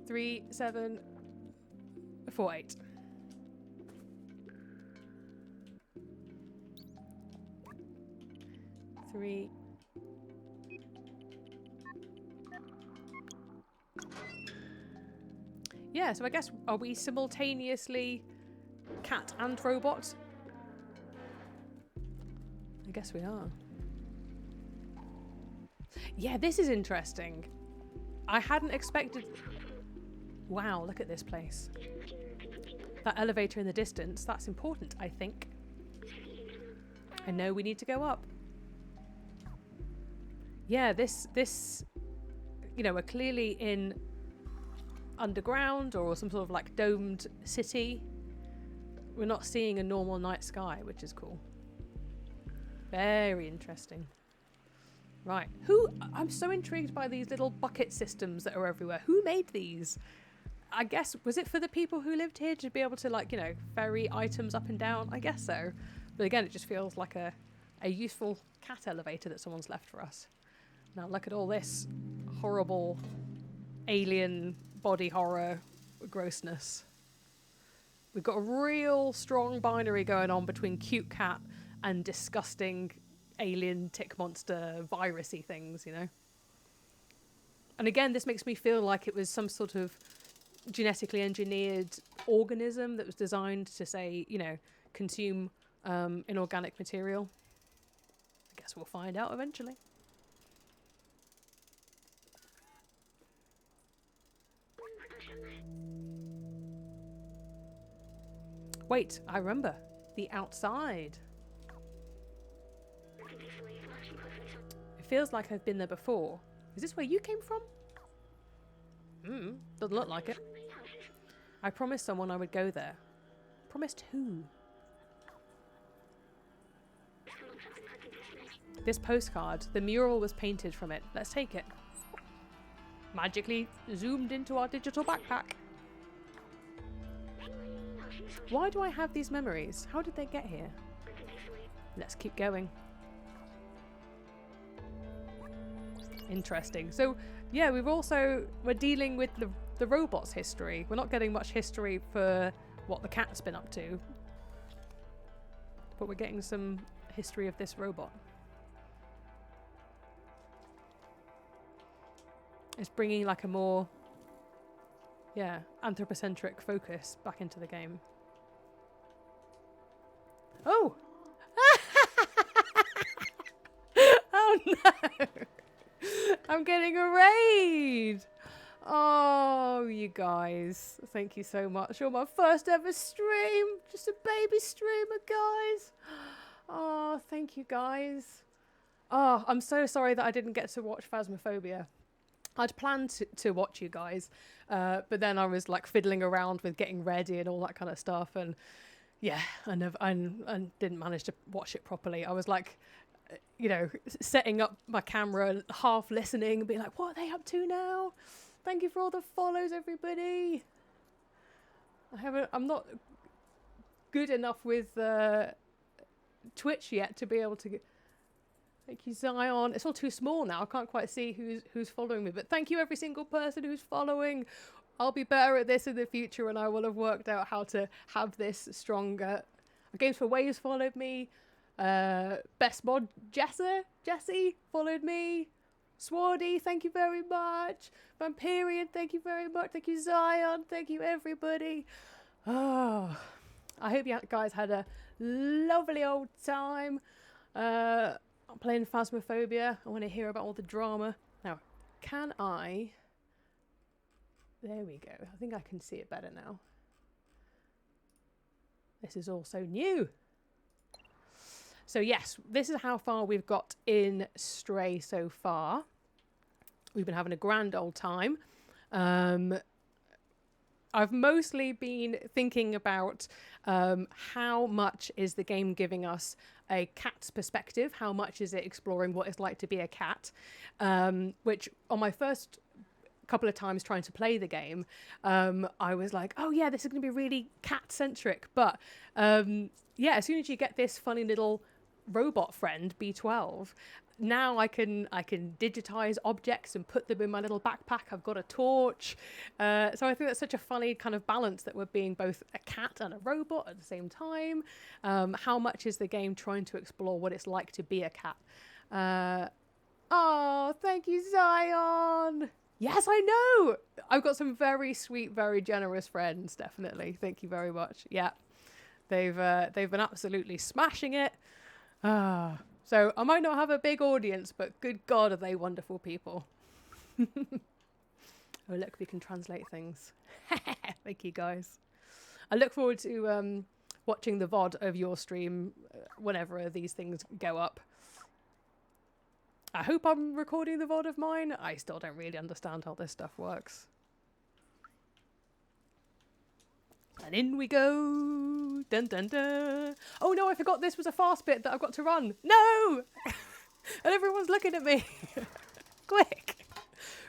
3748. Yeah, so I guess, are we simultaneously cat and robot? I guess we are. Yeah, this is interesting. I hadn't expected... Wow, look at this place. That elevator in the distance, that's important, I think. I know we need to go up. Yeah, this we're clearly in underground or some sort of like domed city. We're not seeing a normal night sky, which is cool. Very interesting. Right, I'm so intrigued by these little bucket systems that are everywhere. Who made these? I guess, was it for the people who lived here to be able to ferry items up and down? I guess so. But again, it just feels like a useful cat elevator that someone's left for us. Now look at all this horrible alien body horror grossness. We've got a real strong binary going on between cute cat and disgusting alien tick monster virusy things, And again, this makes me feel like it was some sort of genetically engineered organism that was designed to, say, you know, consume inorganic material? I guess we'll find out eventually. Wait, I remember. The outside. It feels like I've been there before. Is this where you came from? Doesn't look like it. I promised someone I would go there. Promised who? This postcard. The mural was painted from it. Let's take it. Magically zoomed into our digital backpack. Why do I have these memories? How did they get here? Let's keep going. Interesting. So, yeah, we're dealing with the robot's history. We're not getting much history for what the cat's been up to. But we're getting some history of this robot. It's bringing like a more, yeah, anthropocentric focus back into the game. Oh! Oh no! I'm getting a raid! Oh, you guys. Thank you so much. You're my first ever stream. Just a baby streamer, guys. Oh, thank you, guys. Oh, I'm so sorry that I didn't get to watch Phasmophobia. I'd planned to watch you guys, but then I was like fiddling around with getting ready and all that kind of stuff, and yeah, I didn't manage to watch it properly. I was like, you know, setting up my camera, half listening, and being like, what are they up to now? Thank you for all the follows, everybody. I'm not good enough with Twitch yet to be able to. Thank you, Zion. It's all too small now. I can't quite see who's following me. But thank you, every single person who's following. I'll be better at this in the future, and I will have worked out how to have this stronger. Games for Waves followed me. Best Mod Jesse followed me. Swardy, thank you very much. Vampirian, thank you very much. Thank you, Zion. Thank you, everybody. Oh, I hope you guys had a lovely old time. I'm playing Phasmophobia. I want to hear about all the drama. Now, can I... There we go. I think I can see it better now. This is all so new. So yes, this is how far we've got in Stray so far. We've been having a grand old time. I've mostly been thinking about how much is the game giving us a cat's perspective, how much is it exploring what it's like to be a cat, which on my first couple of times trying to play the game, I was like, oh yeah, this is going to be really cat-centric. But yeah, as soon as you get this funny little robot friend, B12, now I can digitize objects and put them in my little backpack. I've got a torch. So I think that's such a funny kind of balance that we're being both a cat and a robot at the same time. How much is the game trying to explore what it's like to be a cat? Oh, thank you, Zion. Yes, I know. I've got some very sweet, very generous friends, definitely. Thank you very much. Yeah, they've been absolutely smashing it. So I might not have a big audience, but good God, are they wonderful people. Oh, look, we can translate things. Thank you, guys. I look forward to watching the VOD of your stream whenever these things go up. I hope I'm recording the VOD of mine. I still don't really understand how this stuff works. And in we go. Dun dun dun. Oh no, I forgot this was a fast bit that I've got to run. No! And everyone's looking at me. Quick.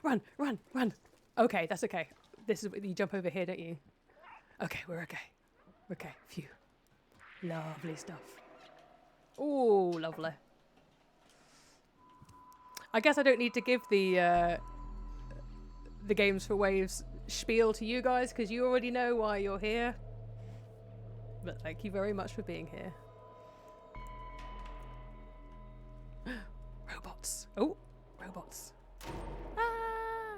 Run, run, run. Okay, that's okay. This is you jump over here, don't you? Okay, we're okay. We're okay. Phew. Lovely stuff. Oh, lovely. I guess I don't need to give the Games for Waves spiel to you guys because you already know why you're here. But thank you very much for being here. Robots. Oh, robots. Ah!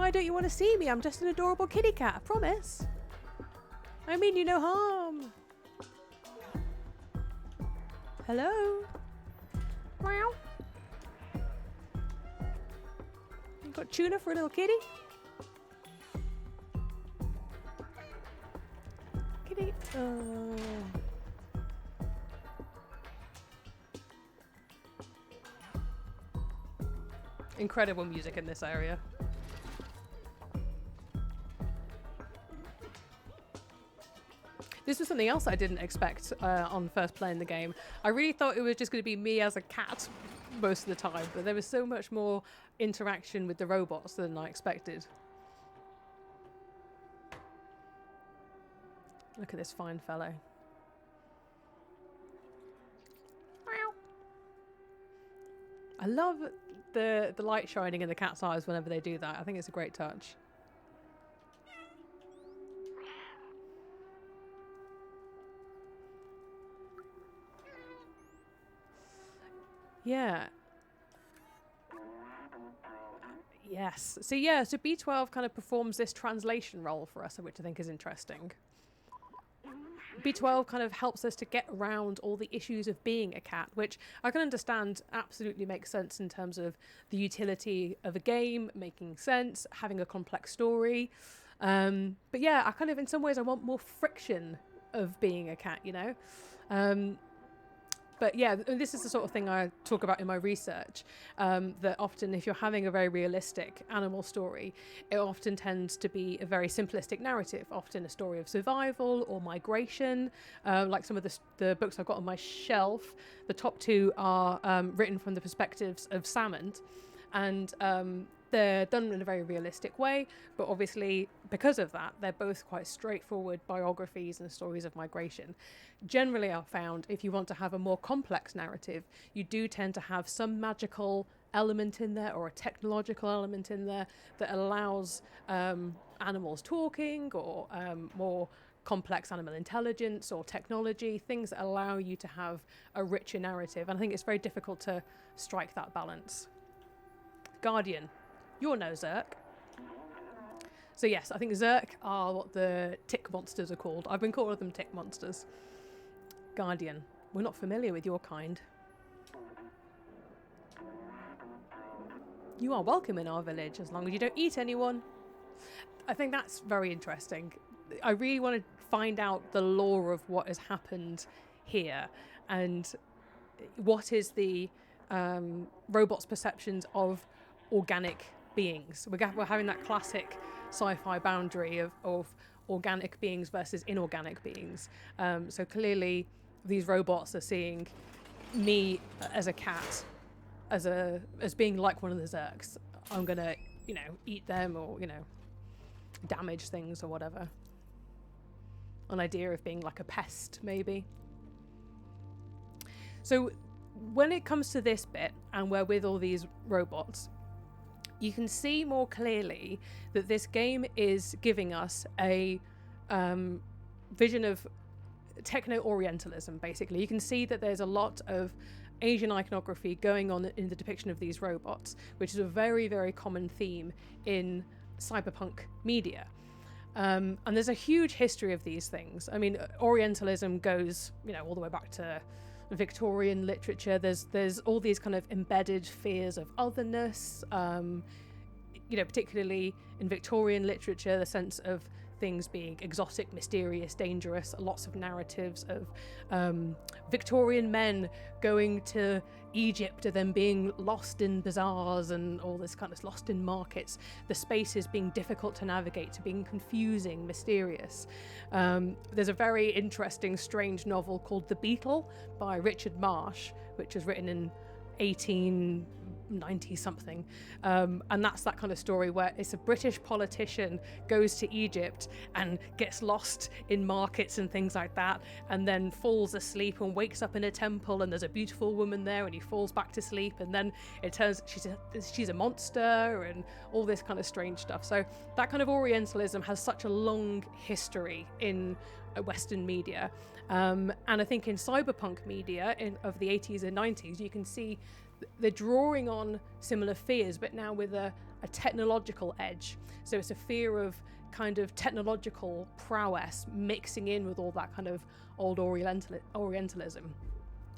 why don't you want to see me? I'm just an adorable kitty cat, I promise. I mean you no harm. Hello? Meow. You got tuna for a little kitty? Kitty. Oh. Incredible music in this area. This was something else I didn't expect on first playing the game. I really thought it was just going to be me as a cat most of the time, but there was so much more interaction with the robots than I expected. Look at this fine fellow. I love the light shining in the cat's eyes whenever they do that. I think it's a great touch. Yeah. Yes. So yeah, so B12 kind of performs this translation role for us, which I think is interesting. B12 kind of helps us to get around all the issues of being a cat, which I can understand absolutely makes sense in terms of the utility of a game, making sense, having a complex story. But yeah, I kind of, in some ways, I want more friction of being a cat, you know? But yeah, this is the sort of thing I talk about in my research, that often if you're having a very realistic animal story, it often tends to be a very simplistic narrative, often a story of survival or migration. Like some of the books I've got on my shelf, the top two are written from the perspectives of Salmon, and they're done in a very realistic way, but obviously because of that, they're both quite straightforward biographies and stories of migration. Generally, I've found if you want to have a more complex narrative, you do tend to have some magical element in there or a technological element in there that allows animals talking or more complex animal intelligence or technology, things that allow you to have a richer narrative. And I think it's very difficult to strike that balance. Guardian. You're no Zerk. So yes, I think Zerk are what the tick monsters are called. I've been calling them tick monsters. Guardian. We're not familiar with your kind. You are welcome in our village as long as you don't eat anyone. I think that's very interesting. I really want to find out the lore of what has happened here and what is the robots' perceptions of organic beings. We're having that classic sci-fi boundary of organic beings versus inorganic beings. So clearly these robots are seeing me as a cat as being like one of the Zerks. I'm gonna, you know, eat them or, you know, damage things or whatever. An idea of being like a pest, maybe. So when it comes to this bit and we're with all these robots, you can see more clearly that this game is giving us a vision of techno-orientalism, basically. You can see that there's a lot of Asian iconography going on in the depiction of these robots, which is a very, very common theme in cyberpunk media. And there's a huge history of these things. I mean, Orientalism goes, you know, all the way back to Victorian literature. There's all these kind of embedded fears of otherness, you know, particularly in Victorian literature, the sense of things being exotic, mysterious, dangerous, lots of narratives of Victorian men going to Egypt and then being lost in bazaars and all this kind of lost in markets, the spaces being difficult to navigate, to being confusing, mysterious. There's a very interesting, strange novel called The Beetle by Richard Marsh, which was written in 1890 something, and that's that kind of story where it's a British politician goes to Egypt and gets lost in markets and things like that, and then falls asleep and wakes up in a temple and there's a beautiful woman there and he falls back to sleep, and then it turns she's a monster and all this kind of strange stuff. So that kind of Orientalism has such a long history in Western media, and I think in cyberpunk media of the 80s and 90s you can see they're drawing on similar fears, but now with a a technological edge. So it's a fear of kind of technological prowess mixing in with all that kind of old Orientalism.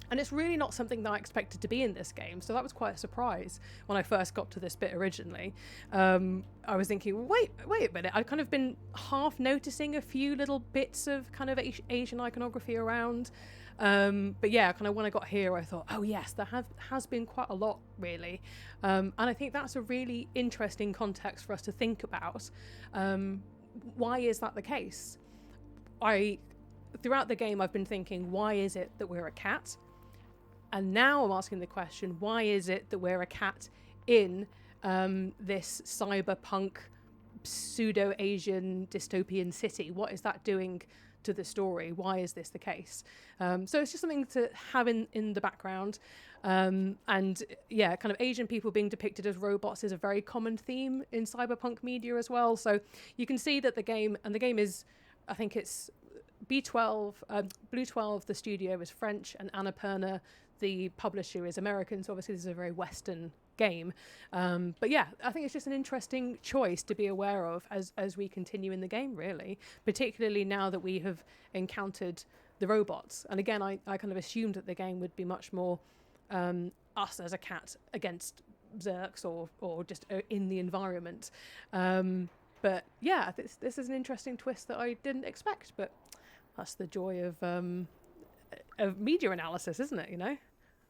And it's really not something that I expected to be in this game, so that was quite a surprise when I first got to this bit originally. I was thinking, wait a minute, I'd kind of been half noticing a few little bits of kind of Asian iconography around. But yeah, kind of when I got here, I thought, oh yes, there has been quite a lot, really. And I think that's a really interesting context for us to think about. Why is that the case? Throughout the game, I've been thinking, why is it that we're a cat? And now I'm asking the question, why is it that we're a cat in this cyberpunk, pseudo-Asian dystopian city? What is that doing to the story? Why is this the case? So it's just something to have in the background. And yeah, kind of Asian people being depicted as robots is a very common theme in cyberpunk media as well. So you can see that the game is, I think it's B12, Blue 12, the studio is French, and Annapurna, the publisher, is American. So obviously this is a very Western game. But yeah, I think it's just an interesting choice to be aware of as we continue in the game, really, particularly now that we have encountered the robots. And again, I kind of assumed that the game would be much more us as a cat against Zerks or just in the environment. But yeah, this is an interesting twist that I didn't expect, but that's the joy of media analysis, isn't it, you know?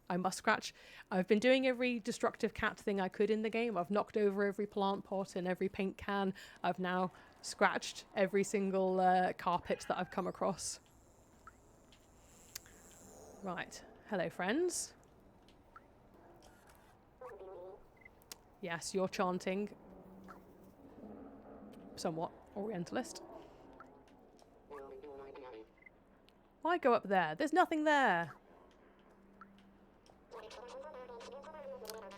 I must scratch. I've been doing every destructive cat thing I could in the game. I've knocked over every plant pot and every paint can. I've now scratched every single carpet that I've come across. Right. Hello, friends. Yes, you're chanting. Somewhat Orientalist. Why go up there? There's nothing there.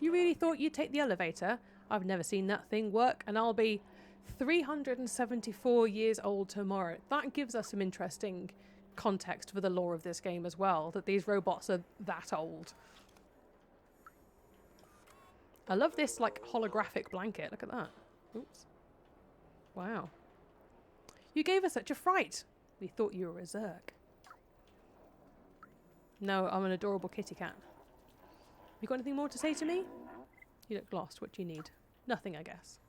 You really thought you'd take the elevator? I've never seen that thing work, and I'll be 374 years old tomorrow. That gives us some interesting context for the lore of this game as well, that these robots are that old. I love this, like, holographic blanket. Look at that. Oops. Wow. You gave us such a fright. We thought you were a Zerk. No, I'm an adorable kitty cat. You got anything more to say to me? You look lost. What do you need? Nothing, I guess.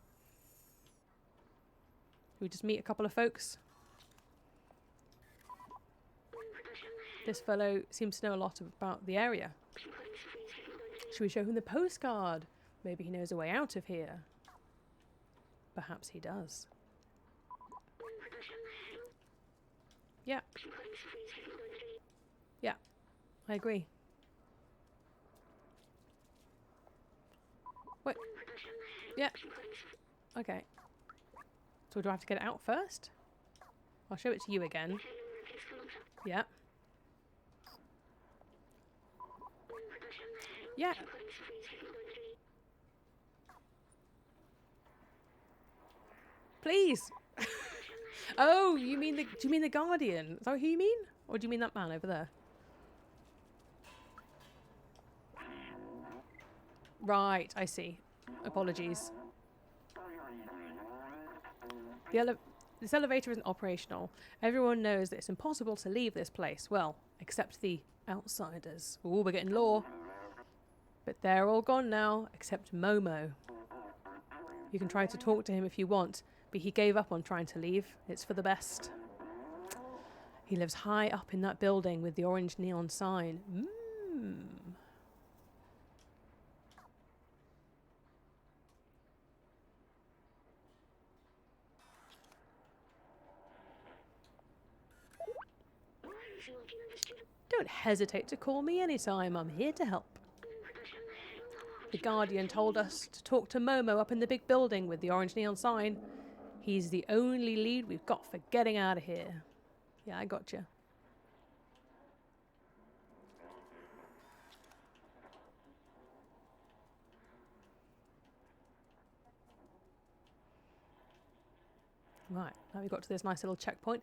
Should we just meet a couple of folks? This fellow seems to know a lot about the area. Should we show him the postcard? Maybe he knows a way out of here. Perhaps he does. Yeah. Yeah, I agree. Wait. Yeah. Okay. So do I have to get it out first? I'll show it to you again. Yeah. Yeah. Please. Oh, do you mean the Guardian? Is that who you mean? Or do you mean that man over there? Right, I see. Apologies. This elevator isn't operational. Everyone knows that it's impossible to leave this place. Well, except the outsiders. Ooh, we're getting lore. But they're all gone now, except Momo. You can try to talk to him if you want, but he gave up on trying to leave. It's for the best. He lives high up in that building with the orange neon sign. Don't hesitate to call me anytime. I'm here to help. The Guardian told us to talk to Momo up in the big building with the orange neon sign. He's the only lead we've got for getting out of here. Yeah, I gotcha. Right, now we've got to this nice little checkpoint.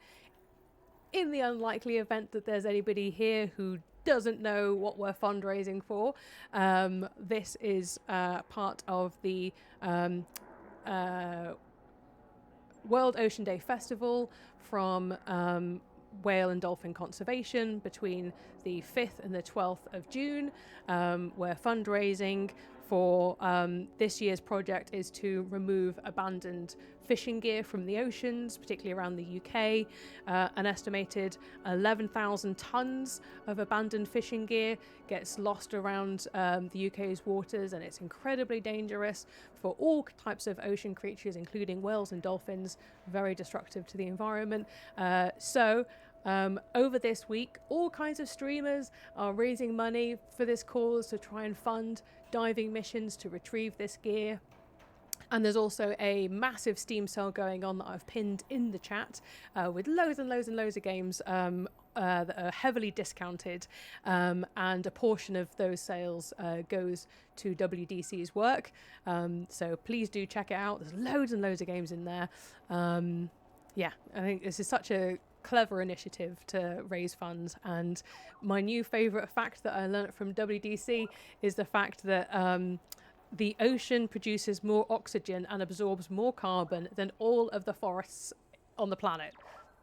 In the unlikely event that there's anybody here who doesn't know what we're fundraising for, this is part of the World Ocean Day Festival from Whale and Dolphin Conservation between the 5th and the 12th of June. We're fundraising for this year's project is to remove abandoned fishing gear from the oceans, particularly around the UK. An estimated 11,000 tonnes of abandoned fishing gear gets lost around the UK's waters, and it's incredibly dangerous for all types of ocean creatures, including whales and dolphins, very destructive to the environment. Over this week, all kinds of streamers are raising money for this cause to try and fund diving missions to retrieve this gear. And there's also a massive Steam sale going on that I've pinned in the chat with loads and loads and loads of games that are heavily discounted. And a portion of those sales goes to WDC's work. So please do check it out. There's loads and loads of games in there. Yeah, I think this is such a clever initiative to raise funds. And my new favourite fact that I learnt from WDC is the fact that the ocean produces more oxygen and absorbs more carbon than all of the forests on the planet,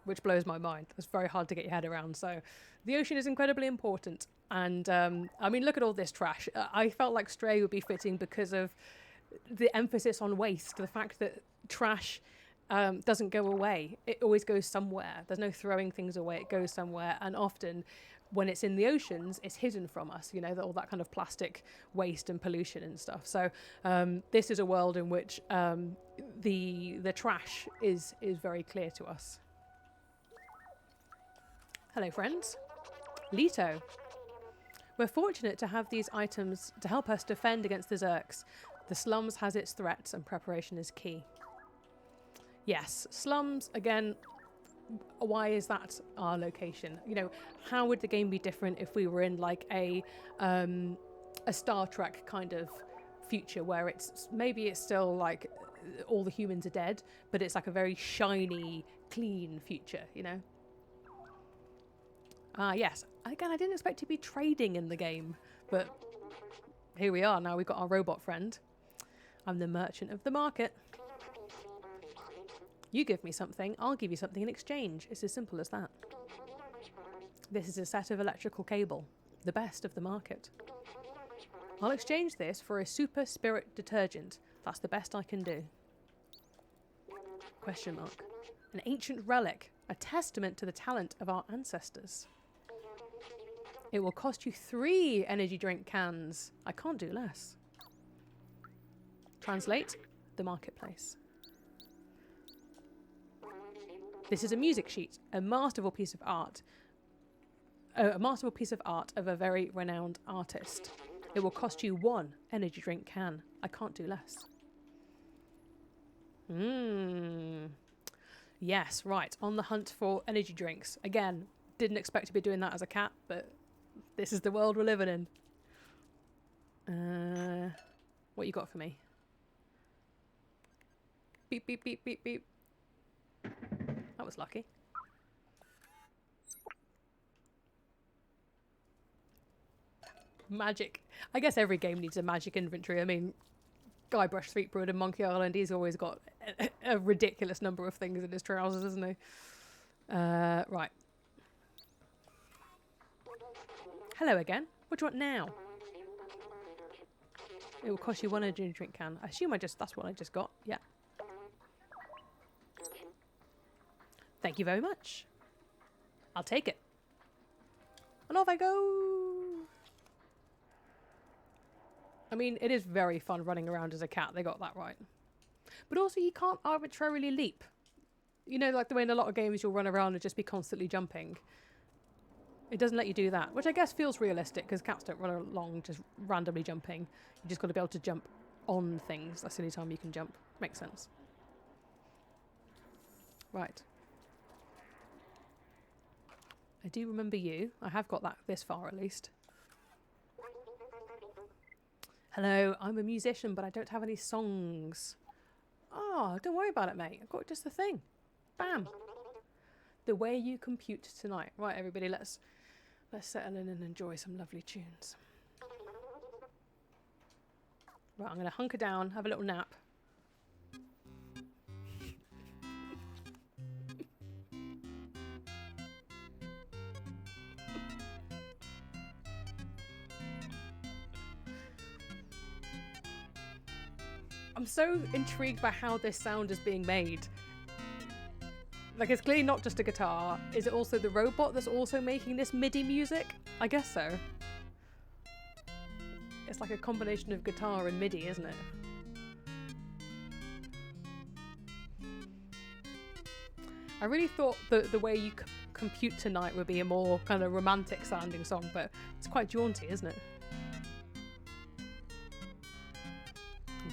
which blows my mind. It's very hard to get your head around. So the ocean is incredibly important. And I mean, look at all this trash. I felt like Stray would be fitting because of the emphasis on waste, the fact that trash doesn't go away. It always goes somewhere. There's no throwing things away. It goes somewhere. And often when it's in the oceans, it's hidden from us, you know, all that kind of plastic waste and pollution and stuff. So this is a world in which the trash is very clear to us. Hello, friends. Leto. We're fortunate to have these items to help us defend against the Zerks. The slums has its threats and preparation is key. Yes, slums, again, why is that our location? You know, how would the game be different if we were in like a Star Trek kind of future where maybe it's still like all the humans are dead, but it's like a very shiny, clean future, you know? Yes, again, I didn't expect to be trading in the game, but here we are. Now we've got our robot friend. I'm the merchant of the market. You give me something, I'll give you something in exchange. It's as simple as that. This is a set of electrical cable, the best of the market. I'll exchange this for a super spirit detergent. That's the best I can do. Question mark. An ancient relic, a testament to the talent of our ancestors. It will cost you 3 energy drink cans. I can't do less. Translate, the marketplace. This is a music sheet, a masterful piece of art. A masterful piece of art of a very renowned artist. It will cost you 1 energy drink can. I can't do less. Yes, right. On the hunt for energy drinks. Again, didn't expect to be doing that as a cat, but this is the world we're living in. What you got for me? Beep, beep, beep, beep, beep. That was lucky. Magic. I guess every game needs a magic inventory. I mean, Guybrush Threepwood and Monkey Island, he's always got a ridiculous number of things in his trousers, isn't he? Right. Hello again. What do you want now? It will cost you 1 energy drink can. I assume that's what I just got. Yeah. Thank you very much. I'll take it. And off I go. I mean, it is very fun running around as a cat. They got that right. But also, you can't arbitrarily leap. You know, like the way in a lot of games you'll run around and just be constantly jumping. It doesn't let you do that, which I guess feels realistic because cats don't run along just randomly jumping. You just got to be able to jump on things. That's the only time you can jump. Makes sense. Right. I do remember you. I have got that this far at least. Hello, I'm a musician, but I don't have any songs. Oh, don't worry about it, mate. I've got just the thing. Bam. The way you compute tonight. Right, everybody, let's settle in and enjoy some lovely tunes. Right, I'm going to hunker down, have a little nap. I'm so intrigued by how this sound is being made. Like, it's clearly not just a guitar. Is it also the robot that's also making this MIDI music? I guess so. It's like a combination of guitar and MIDI, isn't it? I really thought that the way you compute tonight would be a more kind of romantic sounding song, but it's quite jaunty, isn't it?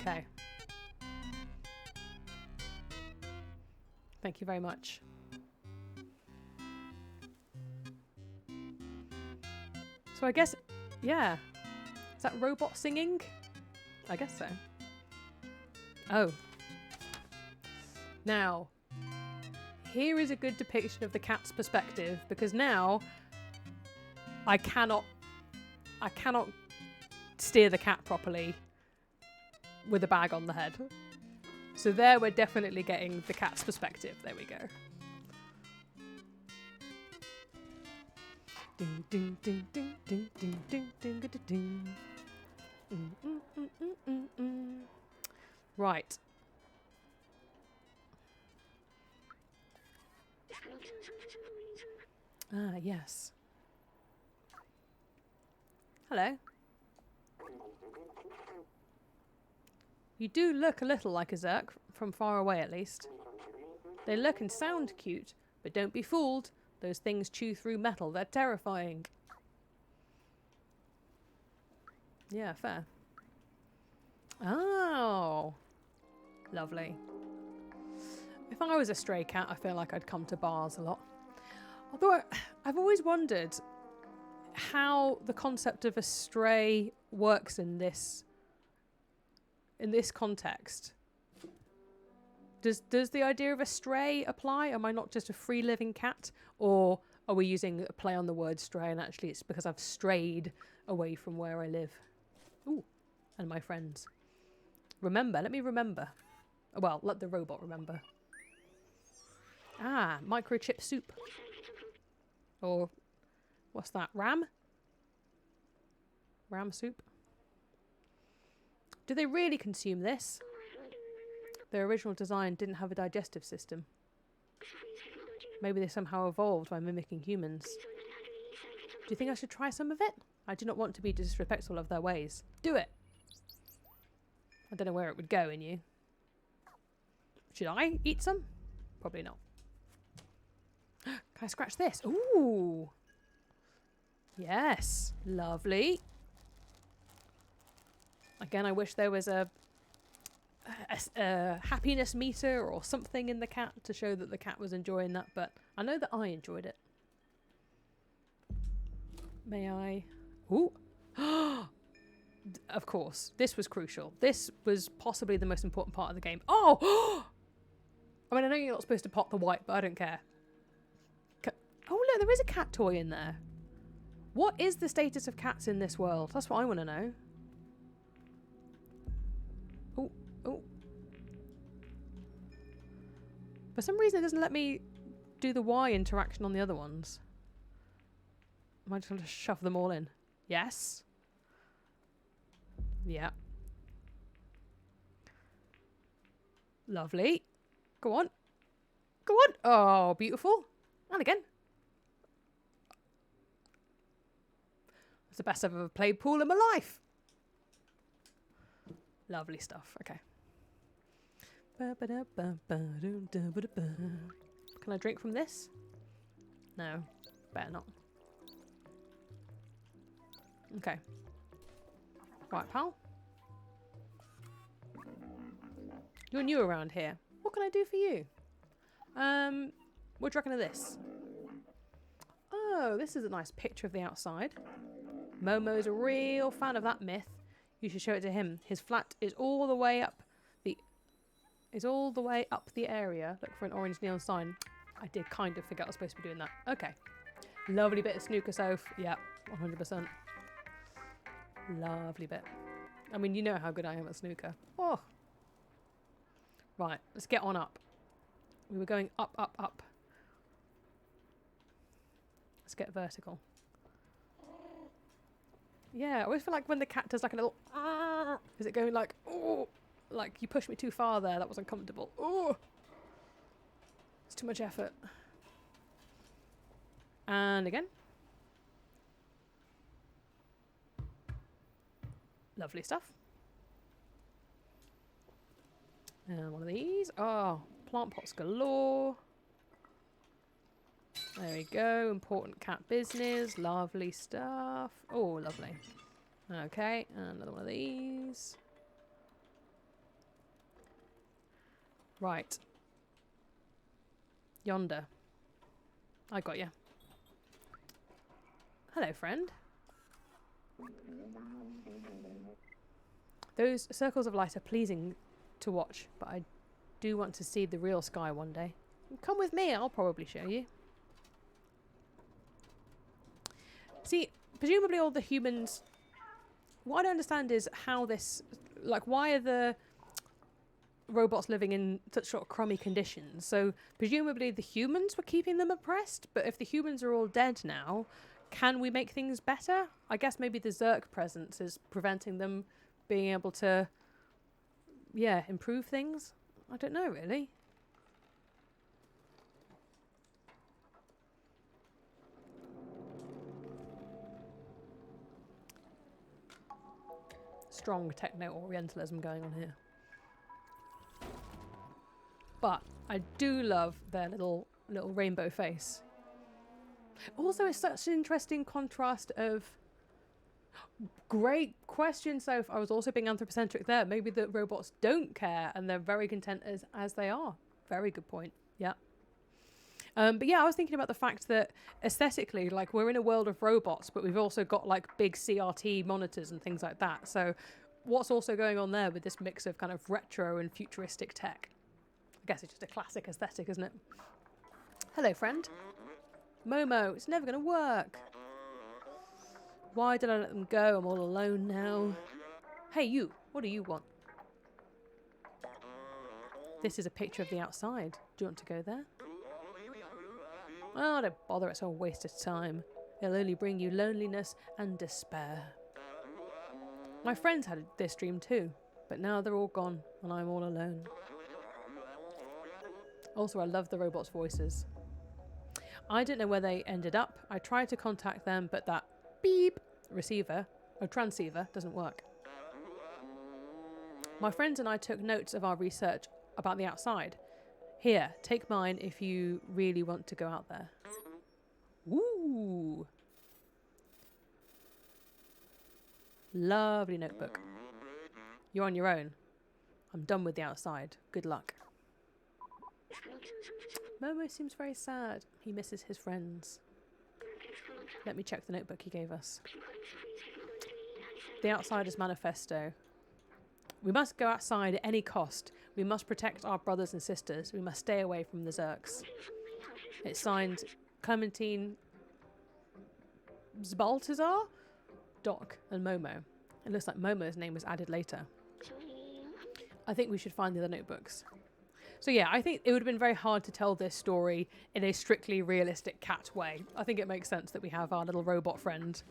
Okay. Thank you very much. So I guess, yeah. Is that robot singing? I guess so. Oh. Now, here is a good depiction of the cat's perspective, because now I cannot steer the cat properly with a bag on the head. So there we're definitely getting the cat's perspective. There we go. Ding ding ding ding ding ding ding ding ding ding. Right. Ah, yes. Hello. You do look a little like a Zerk, from far away at least. They look and sound cute, but don't be fooled. Those things chew through metal. They're terrifying. Yeah, fair. Oh. Lovely. If I was a stray cat, I feel like I'd come to bars a lot. Although I've always wondered how the concept of a stray works in this context. Does the idea of a stray apply? Am I not just a free living cat? Or are we using a play on the word stray and actually it's because I've strayed away from where I live? Ooh, and my friends. Remember, let me remember. Well, let the robot remember. Ah, microchip soup. Or, what's that, ram? Ram soup? Do they really consume this? Their original design didn't have a digestive system. Maybe they somehow evolved by mimicking humans. Do you think I should try some of it? I do not want to be disrespectful of their ways. Do it! I don't know where it would go in you. Should I eat some? Probably not. Can I scratch this? Ooh! Yes! Lovely. Again, I wish there was a happiness meter or something in the cat to show that the cat was enjoying that, but I know that I enjoyed it. May I? Ooh! Of course, this was crucial. This was possibly the most important part of the game. Oh! I mean, I know you're not supposed to pop the white, but I don't care. Oh, look, there is a cat toy in there. What is the status of cats in this world? That's what I want to know. Oh, oh. For some reason, it doesn't let me do the Y interaction on the other ones. Am I just going to shove them all in? Yes. Yeah. Lovely. Go on. Go on. Oh, beautiful. And again. That's the best I've ever played pool in my life. Lovely stuff. Okay. Can I drink from this? No. Better not. Okay. Right, pal. You're new around here. What can I do for you? What do you reckon of this? Oh, this is a nice picture of the outside. Momo's a real fan of that myth. You should show it to him. His flat is all the way up the area. Look for an orange neon sign. I did kind of forget I was supposed to be doing that. Okay. Lovely bit of snooker soph. Yeah, 100%. Lovely bit. I mean, you know how good I am at snooker. Oh. Right, let's get on up. We were going up, up, up. Let's get vertical. Yeah, I always feel like when the cat does like a little... Is it going like... Oh, Like, you pushed me too far there. That was uncomfortable. Oh, it's too much effort. And again. Lovely stuff. And one of these. Oh, plant pots galore. There we go. Important cat business. Lovely stuff. Oh, lovely. Okay, and another one of these. Right. Yonder. I got you. Hello, friend. Those circles of light are pleasing to watch, but I do want to see the real sky one day. Come with me, I'll probably show you. See, presumably all the humans... What I don't understand is how this... Like, why are the robots living in such sort of crummy conditions? So, presumably the humans were keeping them oppressed, but if the humans are all dead now, can we make things better? I guess maybe the Zerk presence is preventing them being able to, yeah, improve things. I don't know, really. Strong techno-orientalism going on here. But I do love their little rainbow face. Also, it's such an interesting contrast of... Great question, Soph. I was also being anthropocentric there. Maybe the robots don't care and they're very content as they are. Very good point. Yeah. But yeah, I was thinking about the fact that aesthetically, like, we're in a world of robots, but we've also got like big CRT monitors and things like that. So what's also going on there with this mix of kind of retro and futuristic tech? I guess it's just a classic aesthetic, isn't it? Hello, friend. Momo, it's never going to work. Why did I let them go? I'm all alone now. Hey, you. What do you want? This is a picture of the outside. Do you want to go there? Oh, don't bother. It's a waste of time. It'll only bring you loneliness and despair. My friends had this dream too, but now they're all gone and I'm all alone. Also, I love the robots' voices. I don't know where they ended up. I tried to contact them, but that beep receiver or transceiver doesn't work. My friends and I took notes of our research about the outside. Here, take mine if you really want to go out there. Ooh. Lovely notebook. You're on your own. I'm done with the outside. Good luck. Momo seems very sad. He misses his friends. Let me check the notebook he gave us. The Outsider's Manifesto. We must go outside at any cost. We must protect our brothers and sisters. We must stay away from the Zerks. It's signed Clementine Baltazar, Doc, and Momo. It looks like Momo's name was added later. I think we should find the other notebooks. So yeah, I think it would have been very hard to tell this story in a strictly realistic cat way. I think it makes sense that we have our little robot friend.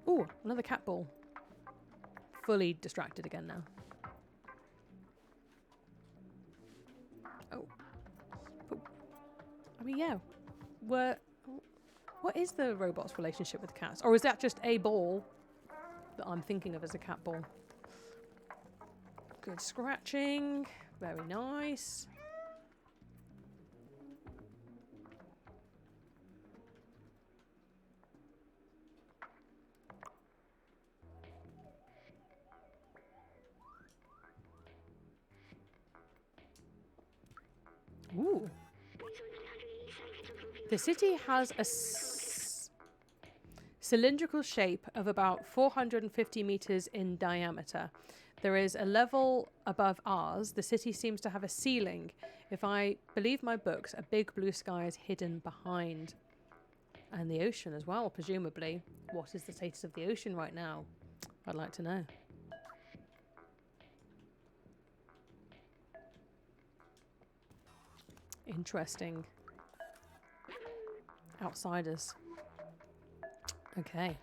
Oh, another cat ball. Fully distracted again now. Oh. I mean, yeah. What is the robot's relationship with cats? Or is that just a ball that I'm thinking of as a cat ball? Good scratching. Very nice. Ooh. The city has a cylindrical shape of about 450 meters in diameter. There is a level above ours. The city seems to have a ceiling. If I believe my books, a big blue sky is hidden behind. And the ocean as well, presumably. What is the status of the ocean right now? I'd like to know. Interesting. Outsiders. Okay.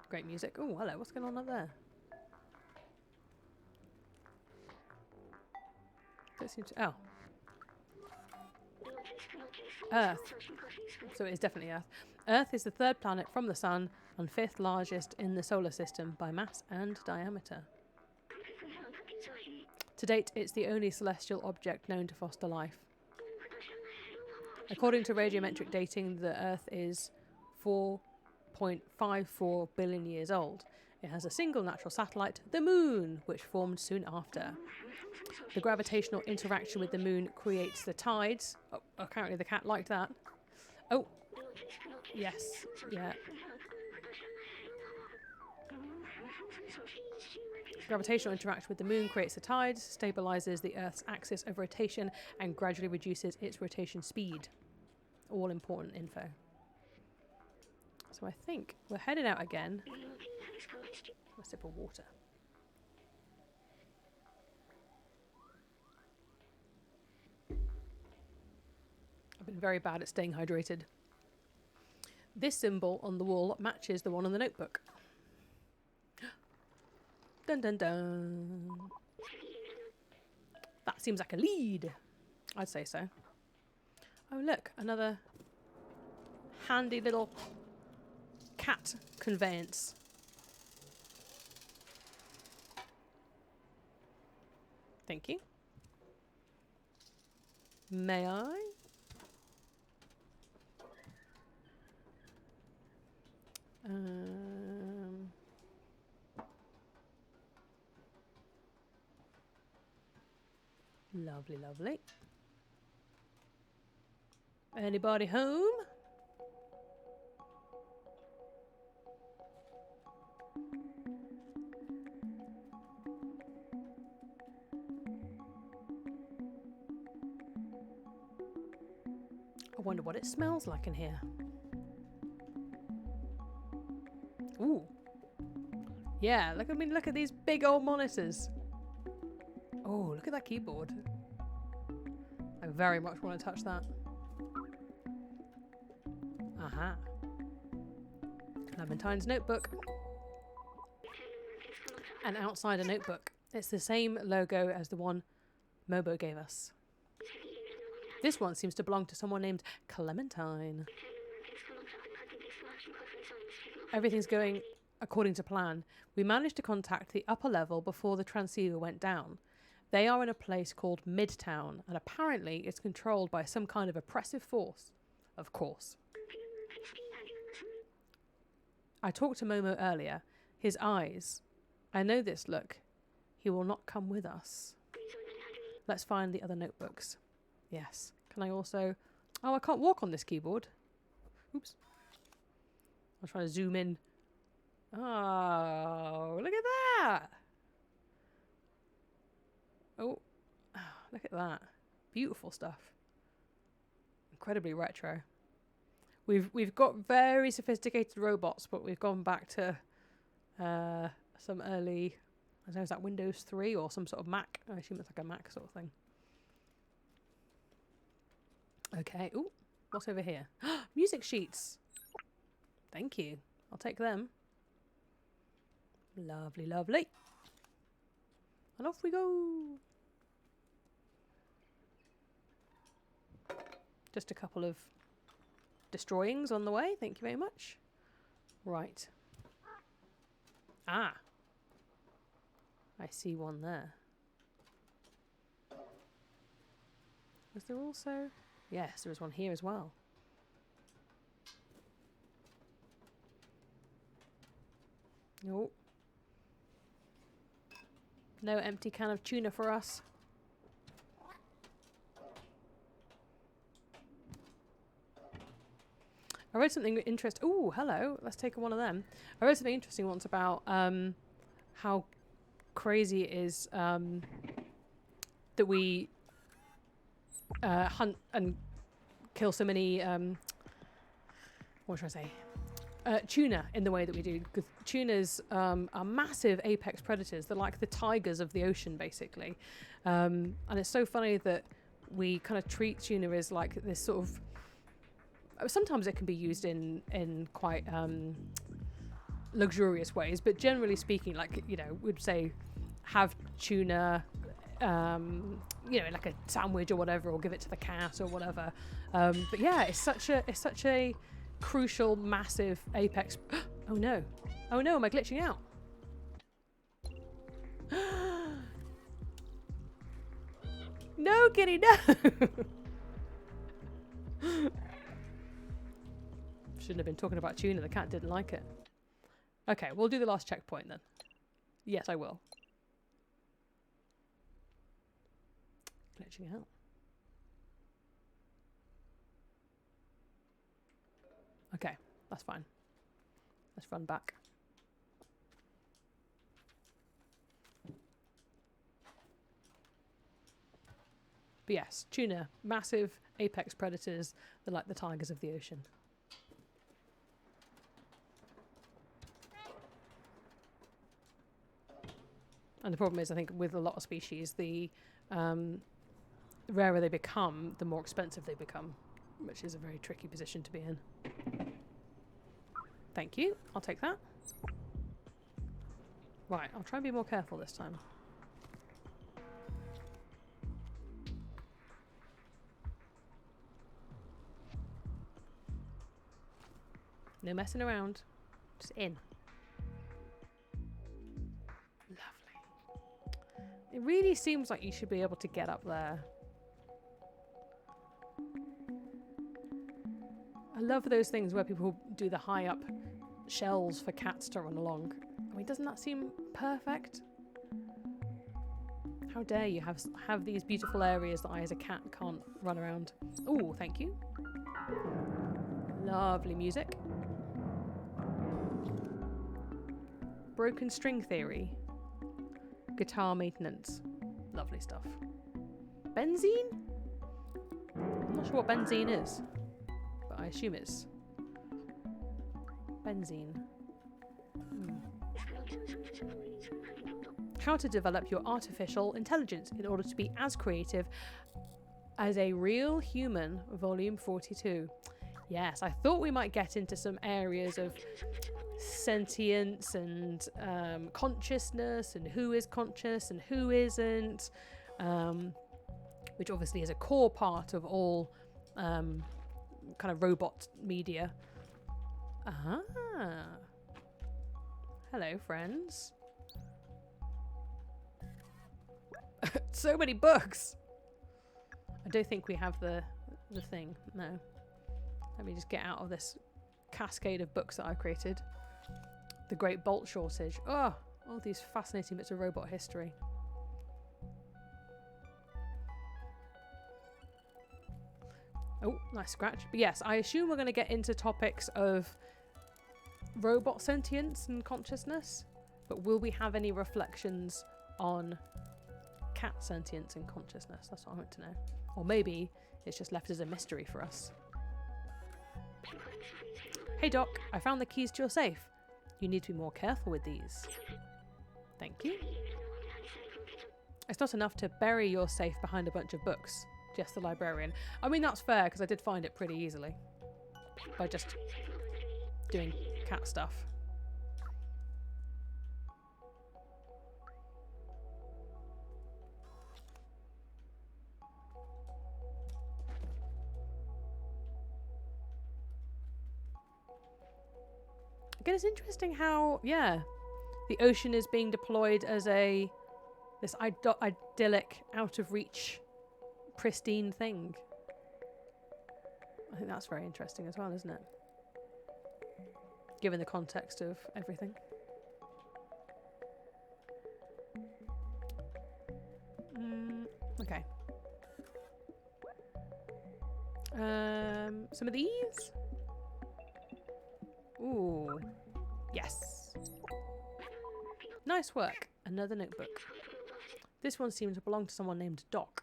Great music. Oh, hello. What's going on up there? Don't seem to... Oh. Earth. So it is definitely Earth. Earth is the 3rd planet from the Sun and 5th largest in the solar system by mass and diameter. To date, it's the only celestial object known to foster life. According to radiometric dating, the Earth is 4.54 billion years old. It has a single natural satellite, the Moon, which formed soon after. The gravitational interaction with the Moon creates the tides. Oh, apparently the cat liked that. Oh, yes, yeah. Gravitational interaction with the Moon creates the tides, stabilises the Earth's axis of rotation, and gradually reduces its rotation speed. All important info. So I think we're heading out again. A sip of water. I've been very bad at staying hydrated. This symbol on the wall matches the one on the notebook. Dun dun dun. That seems like a lead. I'd say so. Oh look, another handy little cat conveyance. Thank you. May I? Lovely, lovely. Anybody home? I wonder what it smells like in here. Ooh. Yeah, look at these big old monitors. Oh, look at that keyboard. I very much want to touch that. Aha. Clementine's notebook. And outside a notebook, it's the same logo as the one Mobo gave us. This one seems to belong to someone named Clementine. Everything's going according to plan. We managed to contact the upper level before the transceiver went down. They are in a place called Midtown, and apparently it's controlled by some kind of oppressive force. Of course. I talked to Momo earlier. His eyes. I know this look. He will not come with us. Let's find the other notebooks. Yes. Can I also... Oh, I can't walk on this keyboard. Oops. I'll try to zoom in. Oh, look at that. Oh, look at that. Beautiful stuff. Incredibly retro. We've got very sophisticated robots, but we've gone back to some early... I don't know, is that Windows 3 or some sort of Mac? I assume it's like a Mac sort of thing. Okay. Ooh, what's over here? Music sheets. Thank you. I'll take them. Lovely, lovely. And off we go. Just a couple of destroyings on the way. Thank you very much. Right. Ah. I see one there. Was there also... Yes, there was one here as well. Oh. No empty can of tuna for us. I read something interesting. Oh, hello. Let's take one of them. I read something interesting once about how crazy it is that we hunt and kill so many what should I say, tuna in the way that we do, because tunas are massive apex predators. They're like the tigers of the ocean, basically, and it's so funny that we kind of treat tuna as like this sort of... Sometimes it can be used in quite luxurious ways, but generally speaking, like, you know, we'd say have tuna you know, like a sandwich or whatever, or give it to the cat or whatever. But yeah, it's such a crucial, massive apex. Oh no, oh no, am I glitching out? No, kitty, no. Shouldn't have been talking about tuna. The cat didn't like it. Okay, we'll do the last checkpoint then. Yes, I will. Glitching out. Okay, that's fine. Let's run back. But yes, tuna, massive apex predators. They're like the tigers of the ocean. And the problem is, I think, with a lot of species, the rarer they become, the more expensive they become, which is a very tricky position to be in. Thank you. I'll take that. Right, I'll try and be more careful this time. No messing around. Just in. Lovely. It really seems like you should be able to get up there. I love those things where people do the high up shells for cats to run along. I mean, doesn't that seem perfect? How dare you have these beautiful areas that I as a cat can't run around. Oh, thank you. Lovely music. Broken string theory. Guitar maintenance. Lovely stuff. Benzene? I'm not sure what benzene is, but I assume it's benzene. How to develop your artificial intelligence in order to be as creative as a real human, volume 42. Yes, I thought we might get into some areas of sentience and consciousness and who is conscious and who isn't, which obviously is a core part of all kind of robot media. Ah, hello friends. So many books. I don't think we have the thing. No. Let me just get out of this cascade of books that I've created. The Great Bolt Shortage. Oh, all these fascinating bits of robot history. Oh, nice scratch. But yes, I assume we're going to get into topics of robot sentience and consciousness. But will we have any reflections on cat sentience and consciousness? That's what I want to know. Or maybe it's just left as a mystery for us. Hey Doc, I found the keys to your safe. You need to be more careful with these. Thank you. It's not enough to bury your safe behind a bunch of books. Just the librarian. I mean, that's fair, because I did find it pretty easily. By just doing cat stuff. Again, it's interesting how, yeah, the ocean is being deployed as this idyllic, out of reach, pristine thing. I think that's very interesting as well, isn't it? Given the context of everything. Okay. Some of these? Ooh. Yes. Nice work. Another notebook. This one seems to belong to someone named Doc.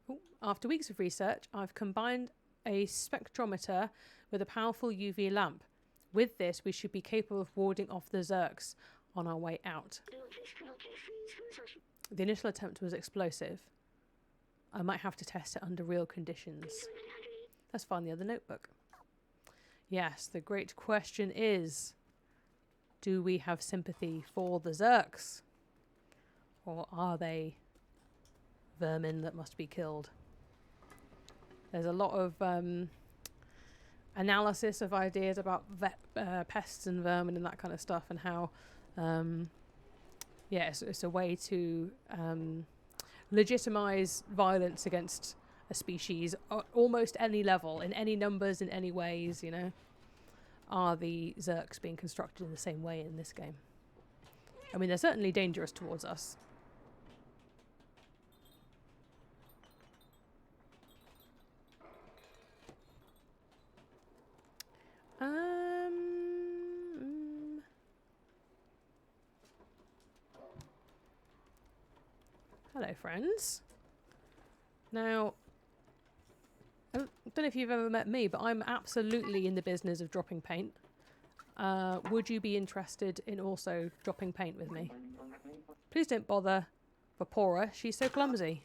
Ooh. After weeks of research, I've combined a spectrometer with a powerful UV lamp. With this, we should be capable of warding off the Zerks on our way out. The initial attempt was explosive. I might have to test it under real conditions. Let's find the other notebook. Yes, the great question is, do we have sympathy for the Zerks? Or are they vermin that must be killed? There's a lot of analysis of ideas about pests and vermin and that kind of stuff, and how it's a way to legitimize violence against a species at almost any level, in any numbers, in any ways, you know. Are the Zerks being constructed in the same way in this game? I mean, they're certainly dangerous towards us. Hello, friends. Now, I don't know if you've ever met me, but I'm absolutely in the business of dropping paint. Would you be interested in also dropping paint with me? Please don't bother Vapora. She's so clumsy.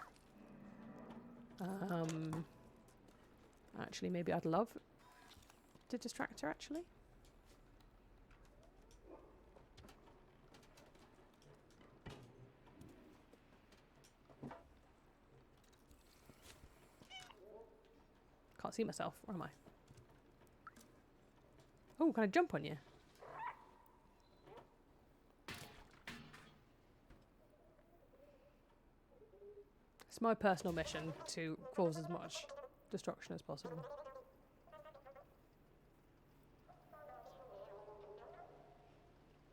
Actually, maybe I'd love to distract her, actually. Can't see myself. Where am I? Oh, can I jump on you? It's my personal mission to cause as much destruction as possible.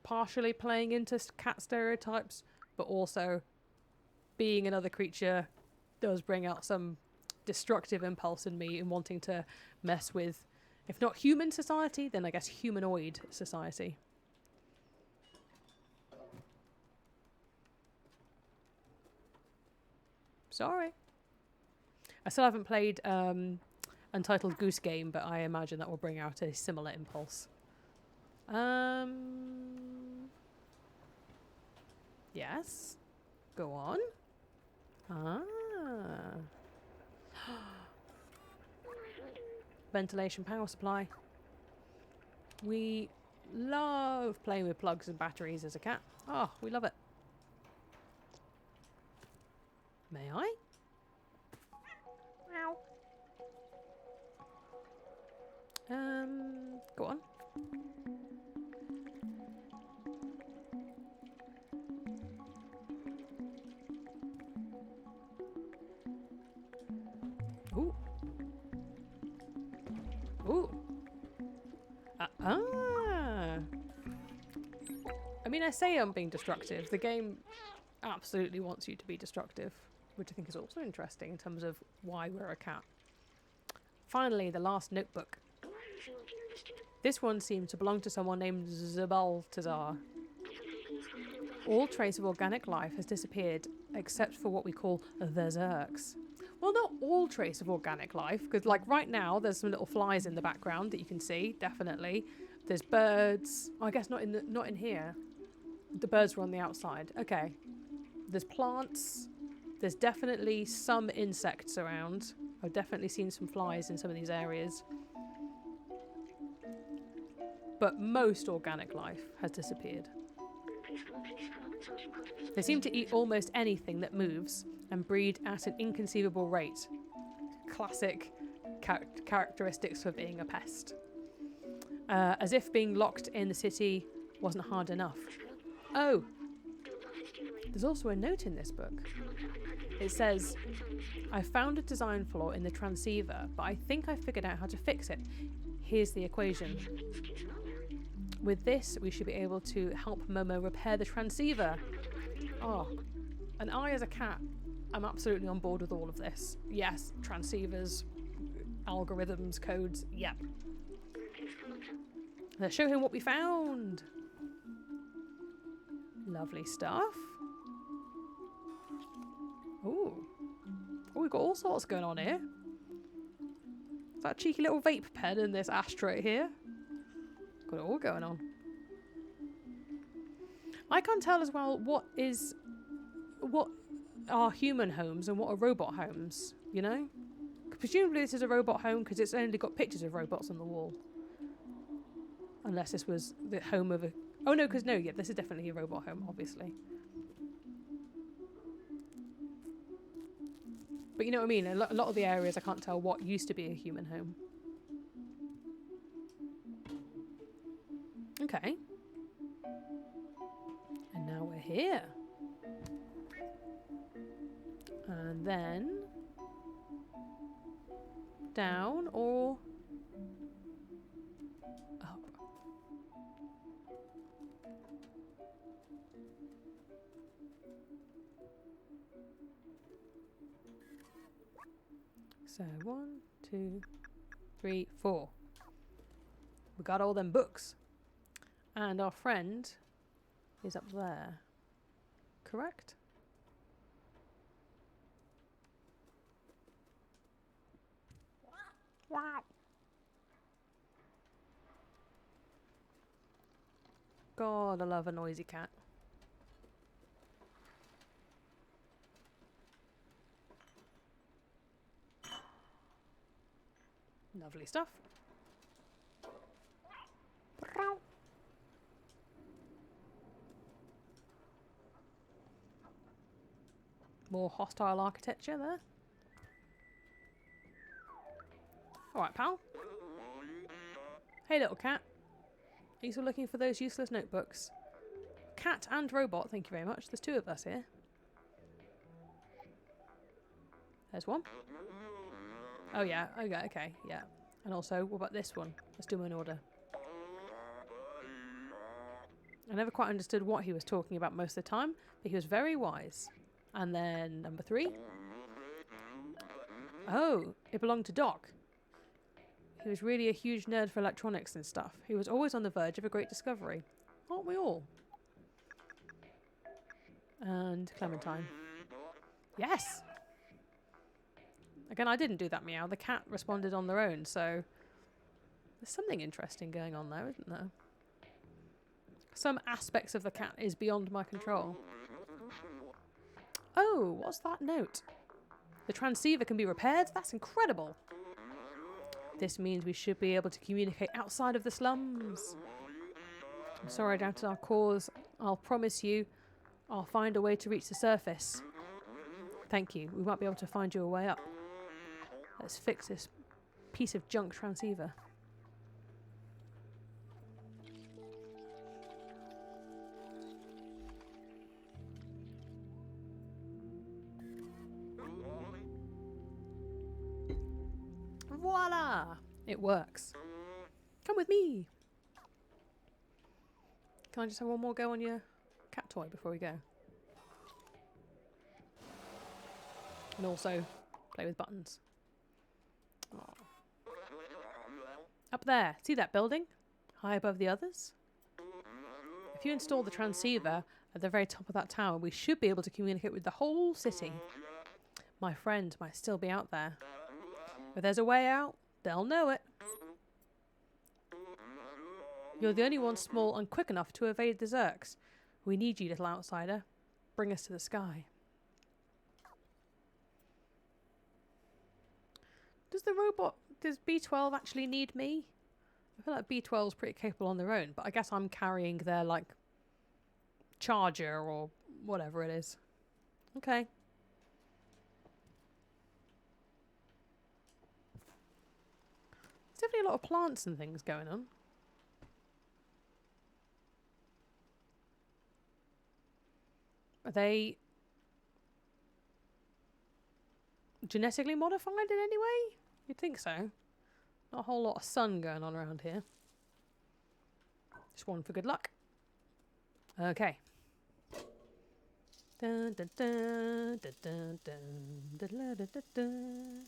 Partially playing into cat stereotypes, but also being another creature does bring out some destructive impulse in me in wanting to mess with, if not human society, then I guess humanoid society. Sorry. I still haven't played Untitled Goose Game, but I imagine that will bring out a similar impulse. Yes. Go on. Ah. Ventilation power supply. We love playing with plugs and batteries as a cat. Oh, we love it. May I? Meow. Go on. Ooh. Ooh. I mean, I say I'm being destructive. The game absolutely wants you to be destructive, which I think is also interesting in terms of why we're a cat. Finally, the last notebook. This one seemed to belong to someone named Zabaltazar. All trace of organic life has disappeared, except for what we call the Zerks. Well, not all trace of organic life, because like right now there's some little flies in the background that you can see, definitely. There's birds. Oh, I guess not in here. The birds were on the outside. Okay. There's plants. There's definitely some insects around. I've definitely seen some flies in some of these areas. But most organic life has disappeared. They seem to eat almost anything that moves and breed at an inconceivable rate. Classic characteristics for being a pest. As if being locked in the city wasn't hard enough. Oh! There's also a note in this book. It says, I found a design flaw in the transceiver, but I think I figured out how to fix it. Here's the equation. With this, we should be able to help Momo repair the transceiver. Oh, and I as a cat, I'm absolutely on board with all of this. Yes, transceivers, algorithms, codes, yep. Let's show him what we found. Lovely stuff. Ooh. Oh, we've got all sorts going on here. Is that a cheeky little vape pen in this ashtray here? Got it all going on. I can't tell as well what are human homes and what are robot homes, you know? Presumably this is a robot home because it's only got pictures of robots on the wall. Unless this was the home of a... Oh no, because no, yeah, this is definitely a robot home, obviously. But you know what I mean? A lot of the areas I can't tell what used to be a human home. Okay. And now we're here. And then down or up. So 1, 2, 3, 4. We got all them books. And our friend is up there. Correct? God, I love a noisy cat. Lovely stuff. More hostile architecture there. Alright, pal. Hey, little cat. Are you still looking for those useless notebooks? Cat and robot, thank you very much. There's 2 of us here. There's one. Oh, yeah. Okay, yeah. And also, what about this one? Let's do them in order. I never quite understood what he was talking about most of the time, but he was very wise. And then number 3. Oh, it belonged to Doc. He was really a huge nerd for electronics and stuff. He was always on the verge of a great discovery. Aren't we all? And Clementine. Yes! Again, I didn't do that meow. The cat responded on their own, so there's something interesting going on there, isn't there? Some aspects of the cat is beyond my control. Oh, what's that note? The transceiver can be repaired? That's incredible. This means we should be able to communicate outside of the slums. I'm sorry I doubted our cause. I'll promise you I'll find a way to reach the surface. Thank you. We might be able to find you a way up. Let's fix this piece of junk transceiver. Voila! It works. Come with me. Can I just have one more go on your cat toy before we go? And also play with buttons. Oh. Up there, see that building? High above the others? If you install the transceiver at the very top of that tower, we should be able to communicate with the whole city. My friend might still be out there. If there's a way out, they'll know it. You're the only one small and quick enough to evade the Zerks. We need you, little outsider. Bring us to the sky. Does B12 actually need me? I feel like B12 is pretty capable on their own, but I guess I'm carrying their, like, charger or whatever it is. Okay. There's definitely a lot of plants and things going on. Are they genetically modified in any way? You'd think so. Not a whole lot of sun going on around here. Just one for good luck. Okay. Dun, dun, dun, dun, dun, dun, dun, dun, dun, dun.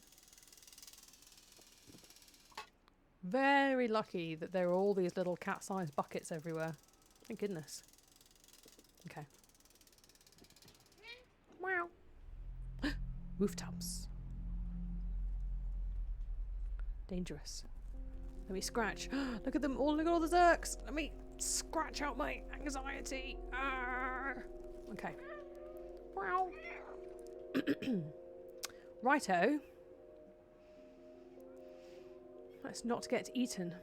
Very lucky that there are all these little cat-sized buckets everywhere. Thank goodness. Okay. Wow. Rooftops. Dangerous. Let me scratch. Look at them all. Look at all the Zerks. Let me scratch out my anxiety. Okay. Wow. Righto. Let's not get eaten.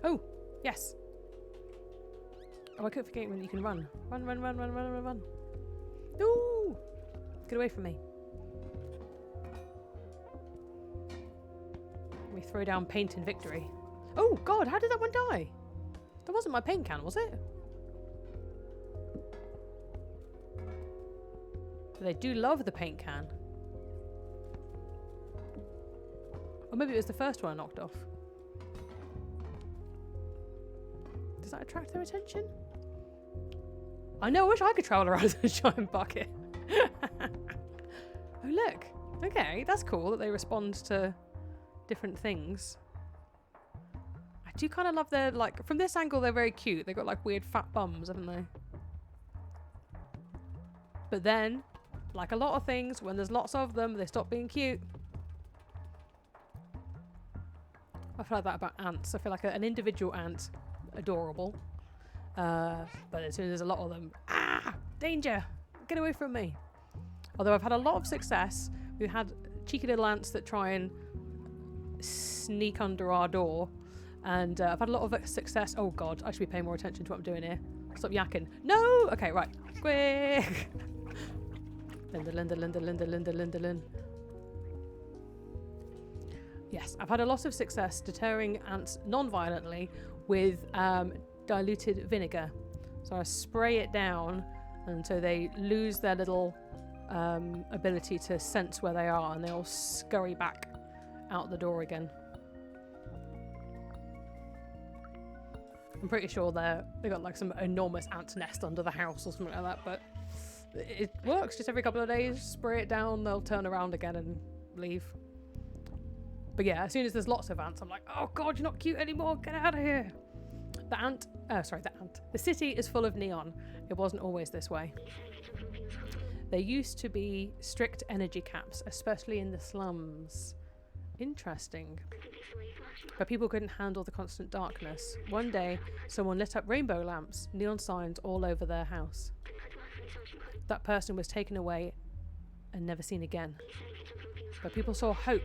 Oh, yes. Oh, I keep forgetting when you can run. Run, run, run, run, run, run, run. No! Get away from me. We throw down paint in victory. Oh, God, how did that one die? That wasn't my paint can, was it? They do love the paint can. Or maybe it was the first one I knocked off. Does that attract their attention? I know, I wish I could travel around in a giant bucket. Oh, look. Okay, that's cool that they respond to different things. I do kind of love their, like, from this angle, they're very cute. They've got, like, weird fat bums, haven't they? But then, like a lot of things, when there's lots of them, they stop being cute. I feel like that about ants. I feel like an individual ant, adorable. But as soon as there's a lot of them, danger! Get away from me. Although I've had a lot of success. We've had cheeky little ants that try and sneak under our door. And I've had a lot of success. Oh God, I should be paying more attention to what I'm doing here. Stop yakking. No! Okay, right. Quick! Linda. Yes, I've had a lot of success deterring ants non-violently with diluted vinegar. So I spray it down and so they lose their little ability to sense where they are and they all scurry back out the door again. I'm pretty sure they got like some enormous ant nest under the house or something like that, but it works. Just every couple of days, spray it down, they'll turn around again and leave. But yeah, as soon as there's lots of ants, I'm like, oh God, you're not cute anymore, get out of here. The city is full of neon. It wasn't always this way. There used to be strict energy caps, especially in the slums. Interesting. But people couldn't handle the constant darkness. One day, someone lit up rainbow lamps, neon signs all over their house. That person was taken away and never seen again. But people saw hope.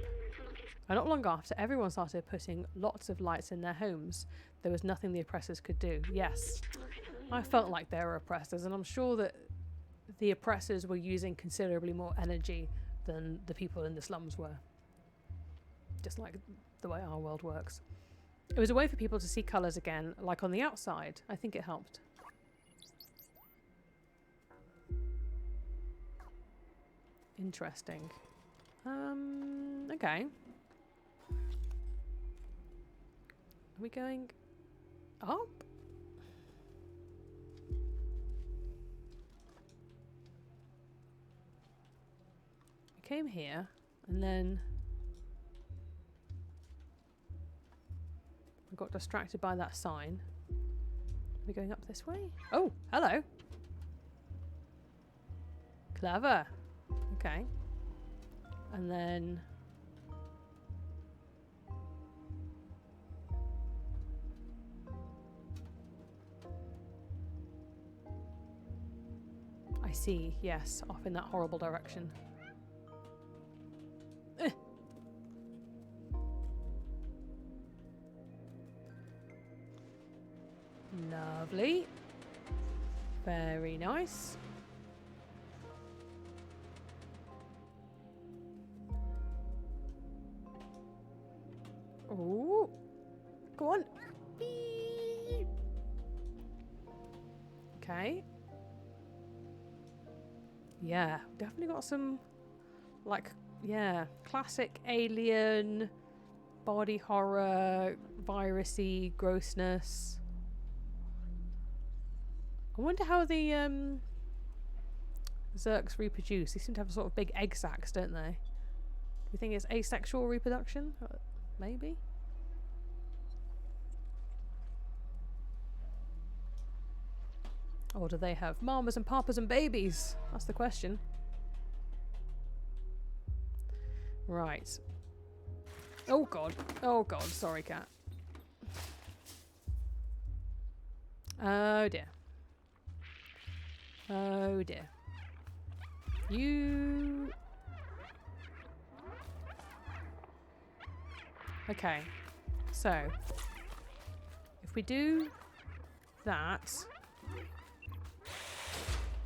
And not long after, everyone started putting lots of lights in their homes. There was nothing the oppressors could do. Yes, I felt like they were oppressors, and I'm sure that the oppressors were using considerably more energy than the people in the slums were. Just like the way our world works. It was a way for people to see colours again, like on the outside. I think it helped. Interesting. Okay. Are we going up? We came here and then we got distracted by that sign. Are we going up this way? Oh, hello. Clever. Okay. And then I see, yes, off in that horrible direction. Lovely. Very nice. Oh, go on. Beep. Okay. Yeah, definitely got some, like, yeah, classic alien, body horror, virusy grossness. I wonder how the Zerks reproduce. They seem to have sort of big egg sacs, don't they? Do you think it's asexual reproduction? Maybe? Or do they have mamas and papas and babies? That's the question. Right. Oh God. Oh God. Sorry, cat. Oh dear. Oh dear. You... Okay. So. if we do that,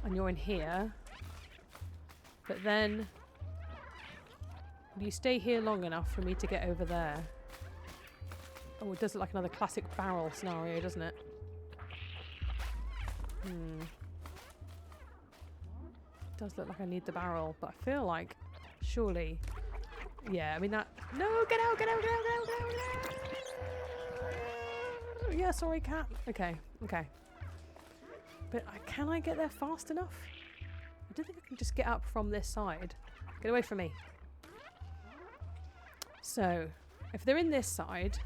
and you're in here, but then you stay here long enough for me to get over there. Oh, it does look like another classic barrel scenario, doesn't it? It does look like I need the barrel, but I feel like surely, yeah, I mean that. No, get out, get out, get out, get out, get out, get out. Yeah, sorry, cat. Okay, okay. But can I get there fast enough? I don't think I can just get up from this side. Get away from me. So, if they're in this side,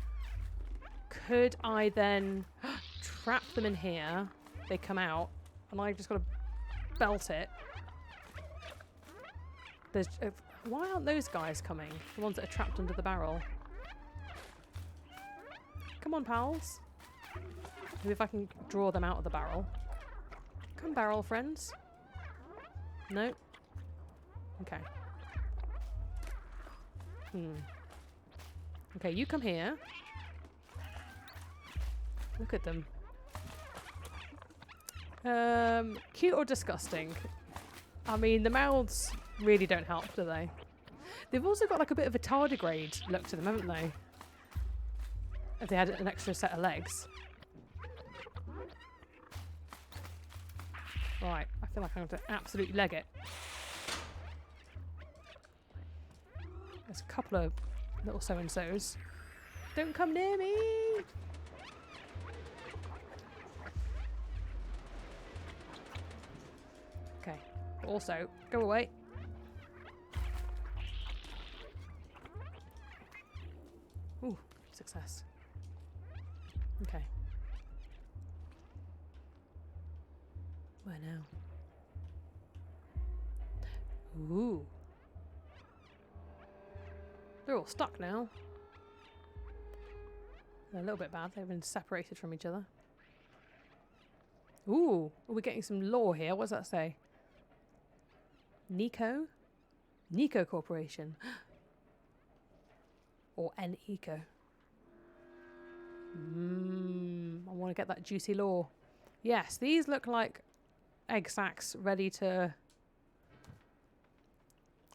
could I then trap them in here? They come out, and I just got to belt it. There's, why aren't those guys coming? The ones that are trapped under the barrel. Come on, pals. Maybe if I can draw them out of the barrel. Come, barrel friends. No. Okay. Okay, you come here. Look at them. Cute or disgusting? I mean, the mouths really don't help, do they? They've also got like a bit of a tardigrade look to them, haven't they? If they had an extra set of legs. Right, I feel like I'm going to absolutely leg it. There's a couple of little so-and-sos. Don't come near me! Okay, also, go away. Ooh, success. Okay. Where now? Ooh. They're all stuck now. They're a little bit bad. They've been separated from each other. Ooh. We're getting some lore here. What does that say? Nico? Nico Corporation. Or N-Eco. I want to get that juicy lore. Yes, these look like egg sacs ready to...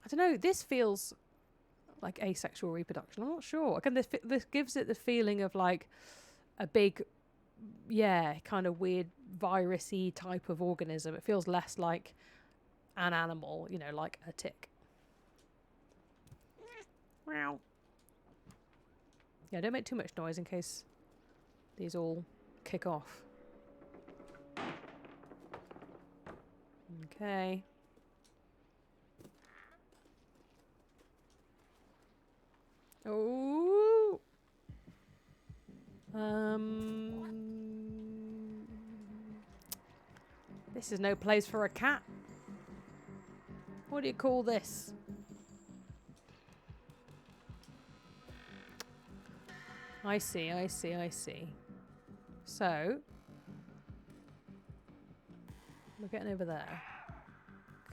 I don't know, this feels like asexual reproduction. I'm not sure. Again, this gives it the feeling of like a big, yeah, kind of weird virus-y type of organism. It feels less like an animal, you know, like a tick. Meow. Yeah, don't make too much noise in case these all kick off. Okay. Oh. This is no place for a cat. What do you call this? I see, I see, I see. So, we're getting over there.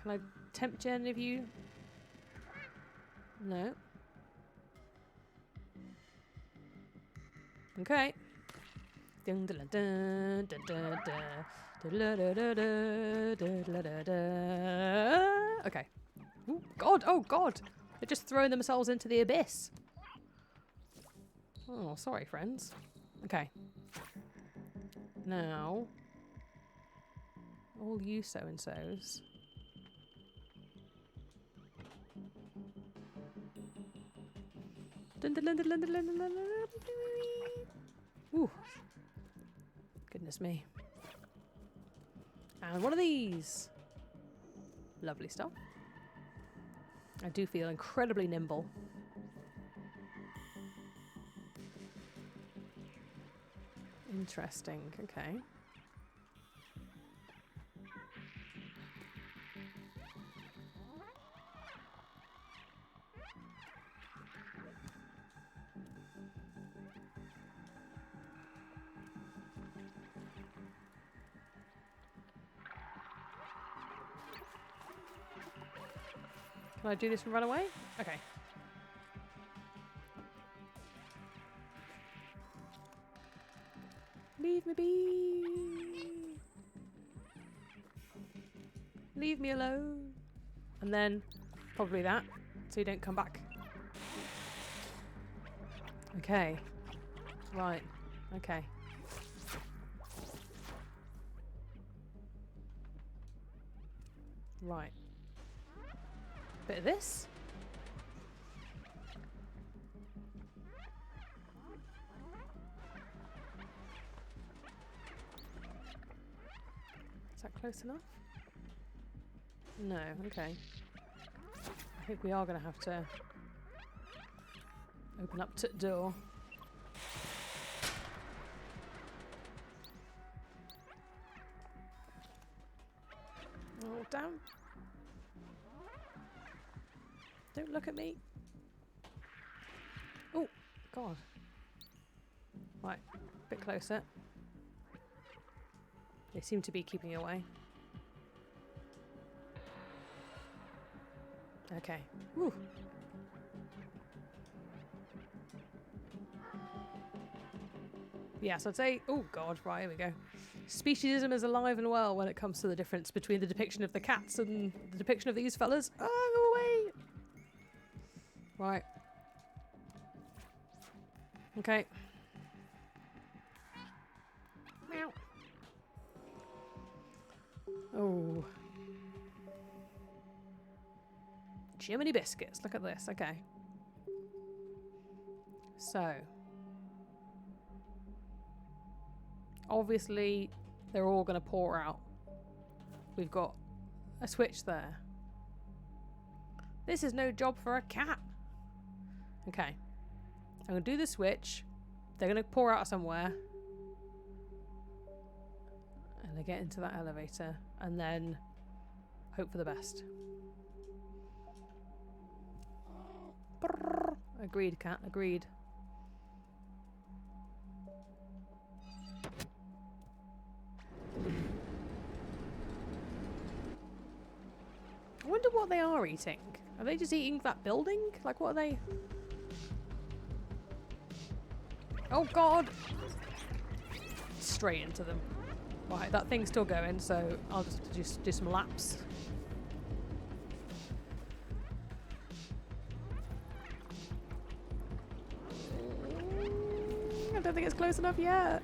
Can I tempt any of you? No. Okay. Okay. Ooh, God, oh God! They're just throwing themselves into the abyss. Oh, sorry, friends. Okay. Now, all you so-and-sos. Ooh. Goodness me. And one of these. Lovely stuff. I do feel incredibly nimble. Interesting. Okay. Can I do this and run away? Okay. Leave me be. Leave me alone. And then probably that, so you don't come back. Okay. Right. Okay. Right. Bit of this. Is that close enough? No, okay. I think we are going to have to open up the door. Oh, down. Don't look at me. Oh, God. Right, a bit closer. They seem to be keeping away. Okay. Whew. Yes, I'd say... Oh, God, right, here we go. Speciesism is alive and well when it comes to the difference between the depiction of the cats and the depiction of these fellas. Oh, go away! Right. Okay. Meow. Oh. Jiminy biscuits. Look at this. Okay. So. Obviously, they're all going to pour out. We've got a switch there. This is no job for a cat. Okay. I'm going to do the switch. They're going to pour out somewhere. And they get into that elevator. And then hope for the best. Brrr. Agreed, cat. Agreed. I wonder what they are eating. Are they just eating that building? Like, what are they? Oh, God! Straight into them. Right, that thing's still going, so I'll just do some laps. I don't think it's close enough yet.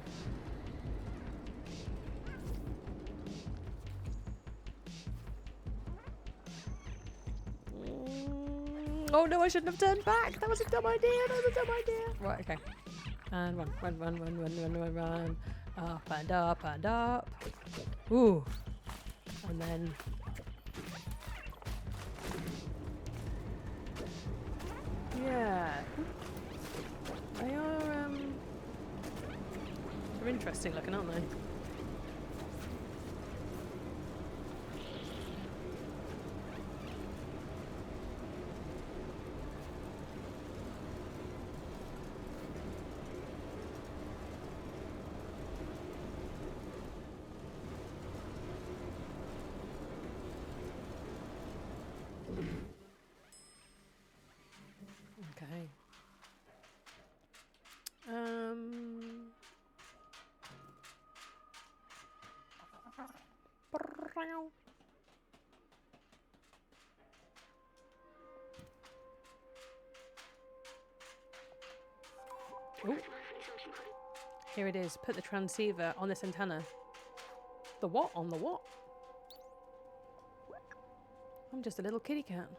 Oh no, I shouldn't have turned back. That was a dumb idea. That was a dumb idea. Right, okay. And run. Up and up and up. Ooh. And then... Yeah. They are, they're interesting looking, aren't they? Okay. Ooh. Here it is. Put the transceiver on this antenna. The what? On the what? I'm just a little kitty cat.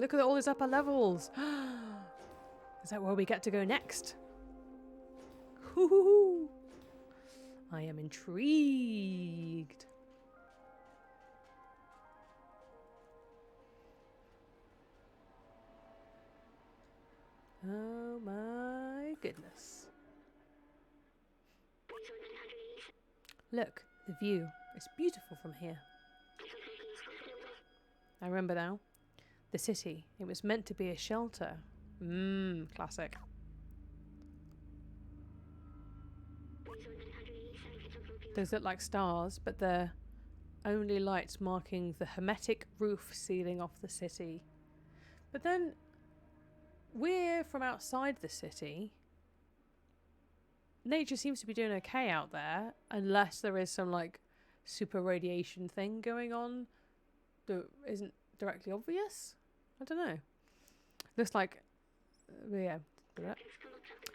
Look at all these upper levels. Is that where we get to go next? Hoo-hoo-hoo. I am intrigued. Oh my goodness. Look, the view. It's beautiful from here. I remember now. the city. It was meant to be a shelter. Classic. Those look like stars, but they're only lights marking the hermetic roof sealing off the city. But then we're from outside the city. Nature seems to be doing okay out there, unless there is some like super radiation thing going on that isn't directly obvious. I don't know. Looks like, yeah.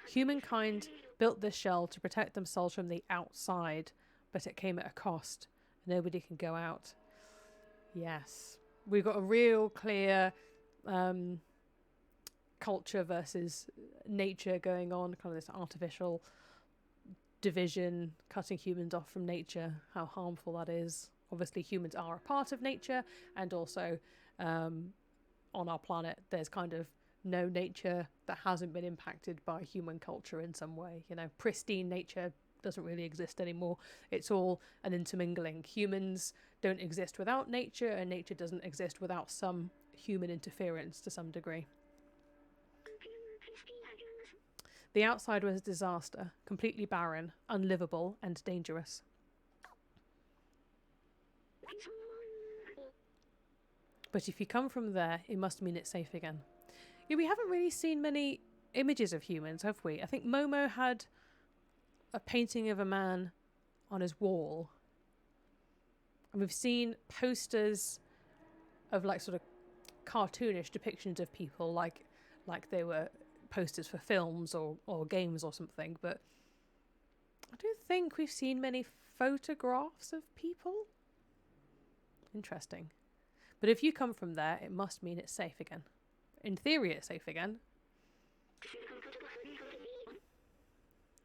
Humankind built this shell to protect themselves from the outside, but it came at a cost. Nobody can go out. Yes. We've got a real clear culture versus nature going on, kind of this artificial division, cutting humans off from nature, how harmful that is. Obviously humans are a part of nature, and also on our planet there's kind of no nature that hasn't been impacted by human culture in some way. You know, pristine nature doesn't really exist anymore. It's all an intermingling. Humans don't exist without nature, and nature doesn't exist without some human interference to some degree. The outside was a disaster, completely barren, unlivable, and dangerous. But if you come from there, it must mean it's safe again. Yeah, we haven't really seen many images of humans, have we? I think Momo had a painting of a man on his wall. And we've seen posters of like sort of cartoonish depictions of people, like they were posters for films or games or something, but I don't think we've seen many photographs of people. Interesting. But if you come from there, it must mean it's safe again. In theory, it's safe again.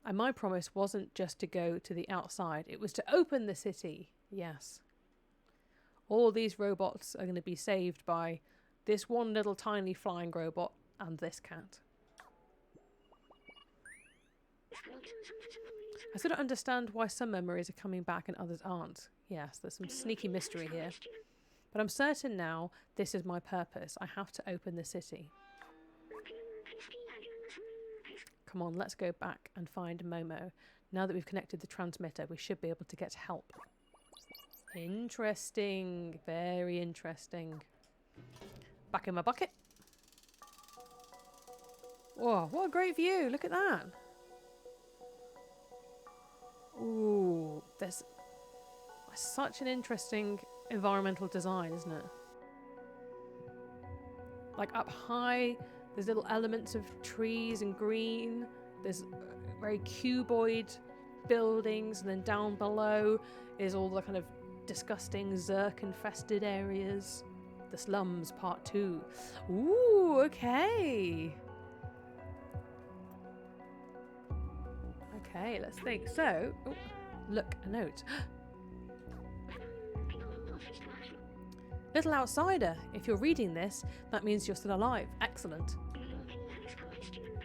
And my promise wasn't just to go to the outside, it was to open the city. Yes. All these robots are going to be saved by this one little tiny flying robot and this cat. I still don't understand why some memories are coming back and others aren't. Yes, there's some sneaky mystery here. But I'm certain now this is my purpose. I have to open the city. Come on, let's go back and find Momo. Now that we've connected the transmitter, we should be able to get help. Interesting. Very interesting. Back in my bucket. Whoa, what a great view. Look at that. Ooh, there's such an interesting environmental design, isn't it? Like up high, there's little elements of trees and green. There's very cuboid buildings, and then down below is all the kind of disgusting Zerk-infested areas. The slums, part 2. Ooh, okay. Okay, let's think. So, ooh, look, a note. Little outsider, if you're reading this, that means you're still alive. Excellent.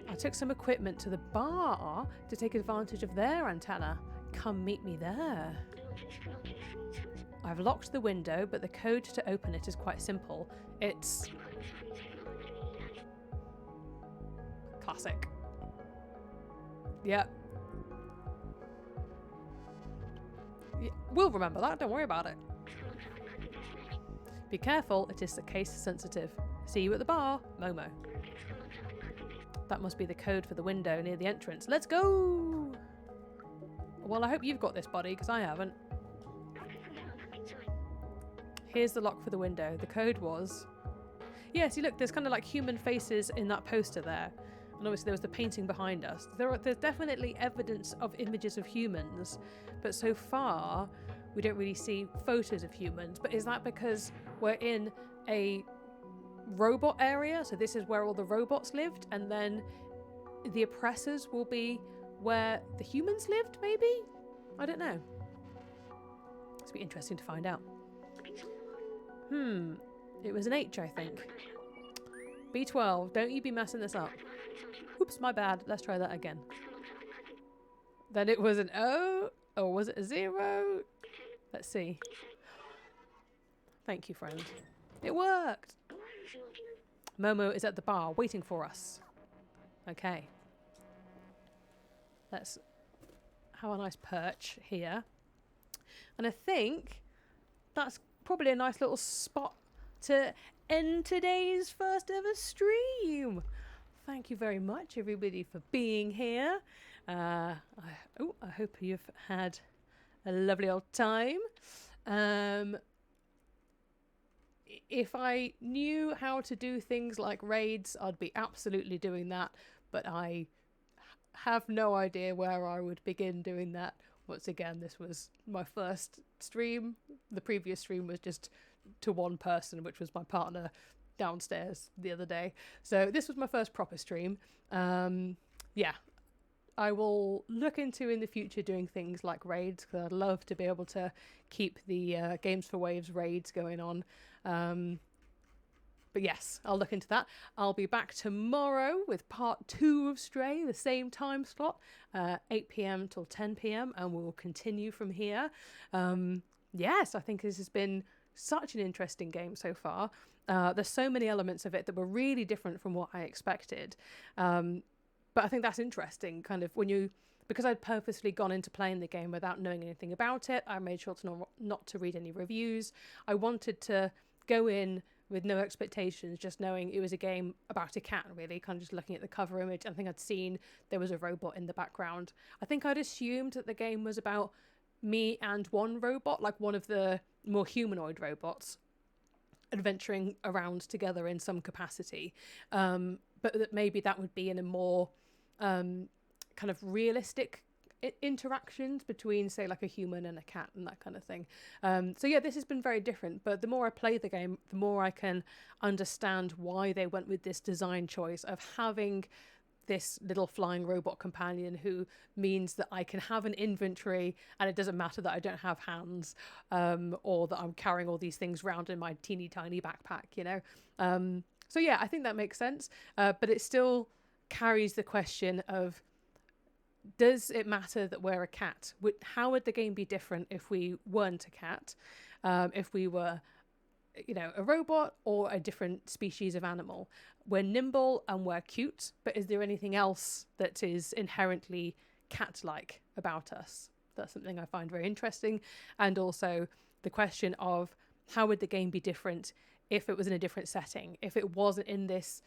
I took some equipment to the bar to take advantage of their antenna. Come meet me there. I've locked the window, but the code to open it is quite simple. It's classic. Yep. Yeah, we'll remember that, don't worry about it. Be careful, it is case sensitive. See you at the bar, Momo. That must be the code for the window near the entrance. Let's go! Well, I hope you've got this, buddy, because I haven't. Here's the lock for the window. The code was... Yeah, see, look, there's kind of like human faces in that poster there. And obviously there was the painting behind us. There's definitely evidence of images of humans, but so far we don't really see photos of humans. But is that because we're in a robot area? So this is where all the robots lived, and then the oppressors will be where the humans lived, maybe? I don't know. It's be interesting to find out. It was an H, I think. B12, don't you be messing this up. Oops, my bad. Let's try that again. Then it was an O, or was it a 0? Let's see. Thank you, friend. It worked. Momo is at the bar waiting for us. Okay. Let's have a nice perch here. And I think that's probably a nice little spot to end today's first ever stream. Thank you very much, everybody, for being here. I hope you've had a lovely old time. If I knew how to do things like raids, I'd be absolutely doing that, but I have no idea where I would begin doing that. Once again, this was my first stream. The previous stream was just to one person, which was my partner downstairs the other day. So this was my first proper stream. Yeah, I will look into in the future doing things like raids, because I'd love to be able to keep the Games for Waves raids going on. But yes, I'll look into that. I'll be back tomorrow with part 2 of Stray, the same time slot, 8 p.m. till 10 p.m, and we'll continue from here. Yes, I think this has been such an interesting game so far. There's so many elements of it that were really different from what I expected. But I think that's interesting, kind of because I'd purposely gone into playing the game without knowing anything about it. I made sure to not to read any reviews. I wanted to go in with no expectations, just knowing it was a game about a cat, really, kind of just looking at the cover image. I think I'd seen there was a robot in the background. I think I'd assumed that the game was about me and one robot, like one of the more humanoid robots, adventuring around together in some capacity. But that maybe that would be in a more kind of realistic interactions between, say, like a human and a cat and that kind of thing. So yeah, this has been very different, but the more I play the game, the more I can understand why they went with this design choice of having this little flying robot companion, who means that I can have an inventory and it doesn't matter that I don't have hands, or that I'm carrying all these things around in my teeny tiny backpack, you know. So yeah, I think that makes sense, but it still carries the question of, does it matter that we're a cat? How would the game be different if we weren't a cat? If we were, you know, a robot or a different species of animal? We're nimble and we're cute, but is there anything else that is inherently cat-like about us? That's something I find very interesting. And also the question of, how would the game be different if it was in a different setting? If it wasn't in this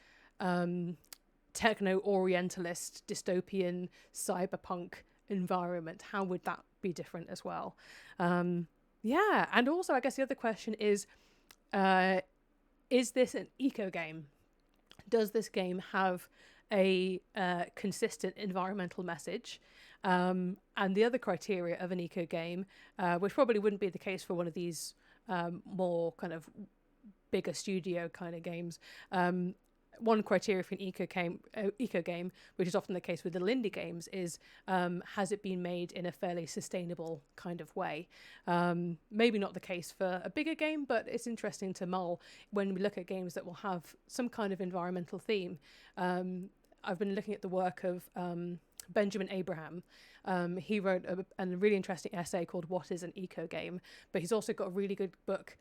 techno-orientalist, dystopian, cyberpunk environment, how would that be different as well? Yeah, and also I guess the other question is this an eco game? Does this game have a consistent environmental message? And the other criteria of an eco game, which probably wouldn't be the case for one of these more kind of bigger studio kind of games, one criteria for an eco game, which is often the case with little indie games, is has it been made in a fairly sustainable kind of way? Maybe not the case for a bigger game, but it's interesting to mull when we look at games that will have some kind of environmental theme. I've been looking at the work of Benjamin Abraham. He wrote a really interesting essay called What is an Eco Game? But he's also got a really good book.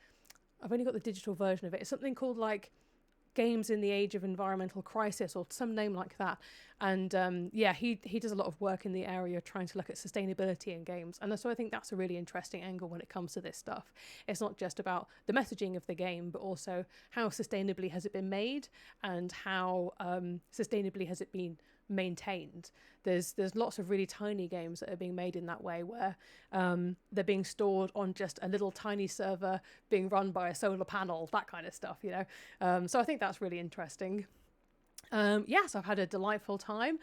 I've only got the digital version of it. It's something called like Games in the Age of Environmental Crisis, or some name like that. And yeah, he does a lot of work in the area trying to look at sustainability in games. And so I think that's a really interesting angle when it comes to this stuff. It's not just about the messaging of the game, but also how sustainably has it been made, and how sustainably has it been maintained. There's lots of really tiny games that are being made in that way, where they're being stored on just a little tiny server being run by a solar panel, that kind of stuff, you know. So I think that's really interesting. Yes, I've had a delightful time.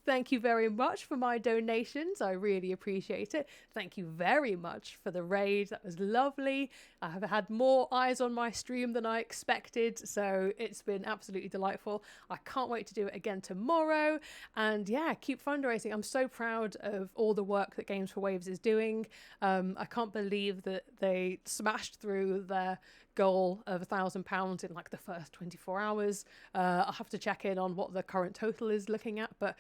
Thank you very much for my donations. I really appreciate it. Thank you very much for the raid. That was lovely. I have had more eyes on my stream than I expected, so it's been absolutely delightful. I can't wait to do it again tomorrow. And yeah, keep fundraising. I'm so proud of all the work that Games for Waves is doing. I can't believe that they smashed through their goal of £1,000 in like the first 24 hours. I'll have to check in on what the current total is looking at, but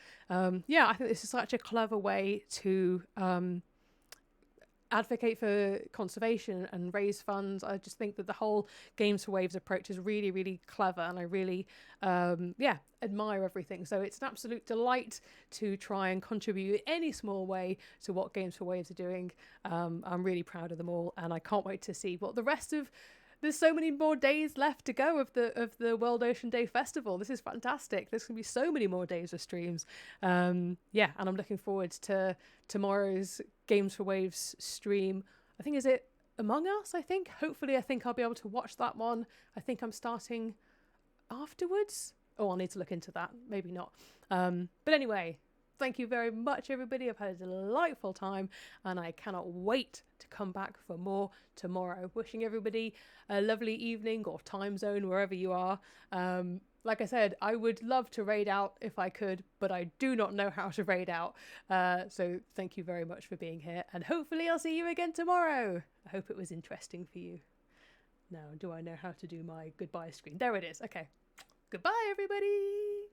yeah, I think this is such a clever way to advocate for conservation and raise funds. I just think that the whole Games for Waves approach is really, really clever, and I really, admire everything. So it's an absolute delight to try and contribute in any small way to what Games for Waves are doing. I'm really proud of them all, and I can't wait to see what the rest of. There's so many more days left to go of the World Ocean Day Festival. This is fantastic. There's going to be so many more days of streams. And I'm looking forward to tomorrow's Games for Waves stream. I think, is it Among Us, I think? Hopefully, I think I'll be able to watch that one. I think I'm starting afterwards. Oh, I'll need to look into that. Maybe not. But anyway, thank you very much, everybody. I've had a delightful time, and I cannot wait to come back for more tomorrow. Wishing everybody a lovely evening or time zone, wherever you are. Like I said, I would love to raid out if I could, but I do not know how to raid out. So thank you very much for being here, and hopefully I'll see you again tomorrow. I hope it was interesting for you. Now, do I know how to do my goodbye screen? There it is. Okay. Goodbye, everybody.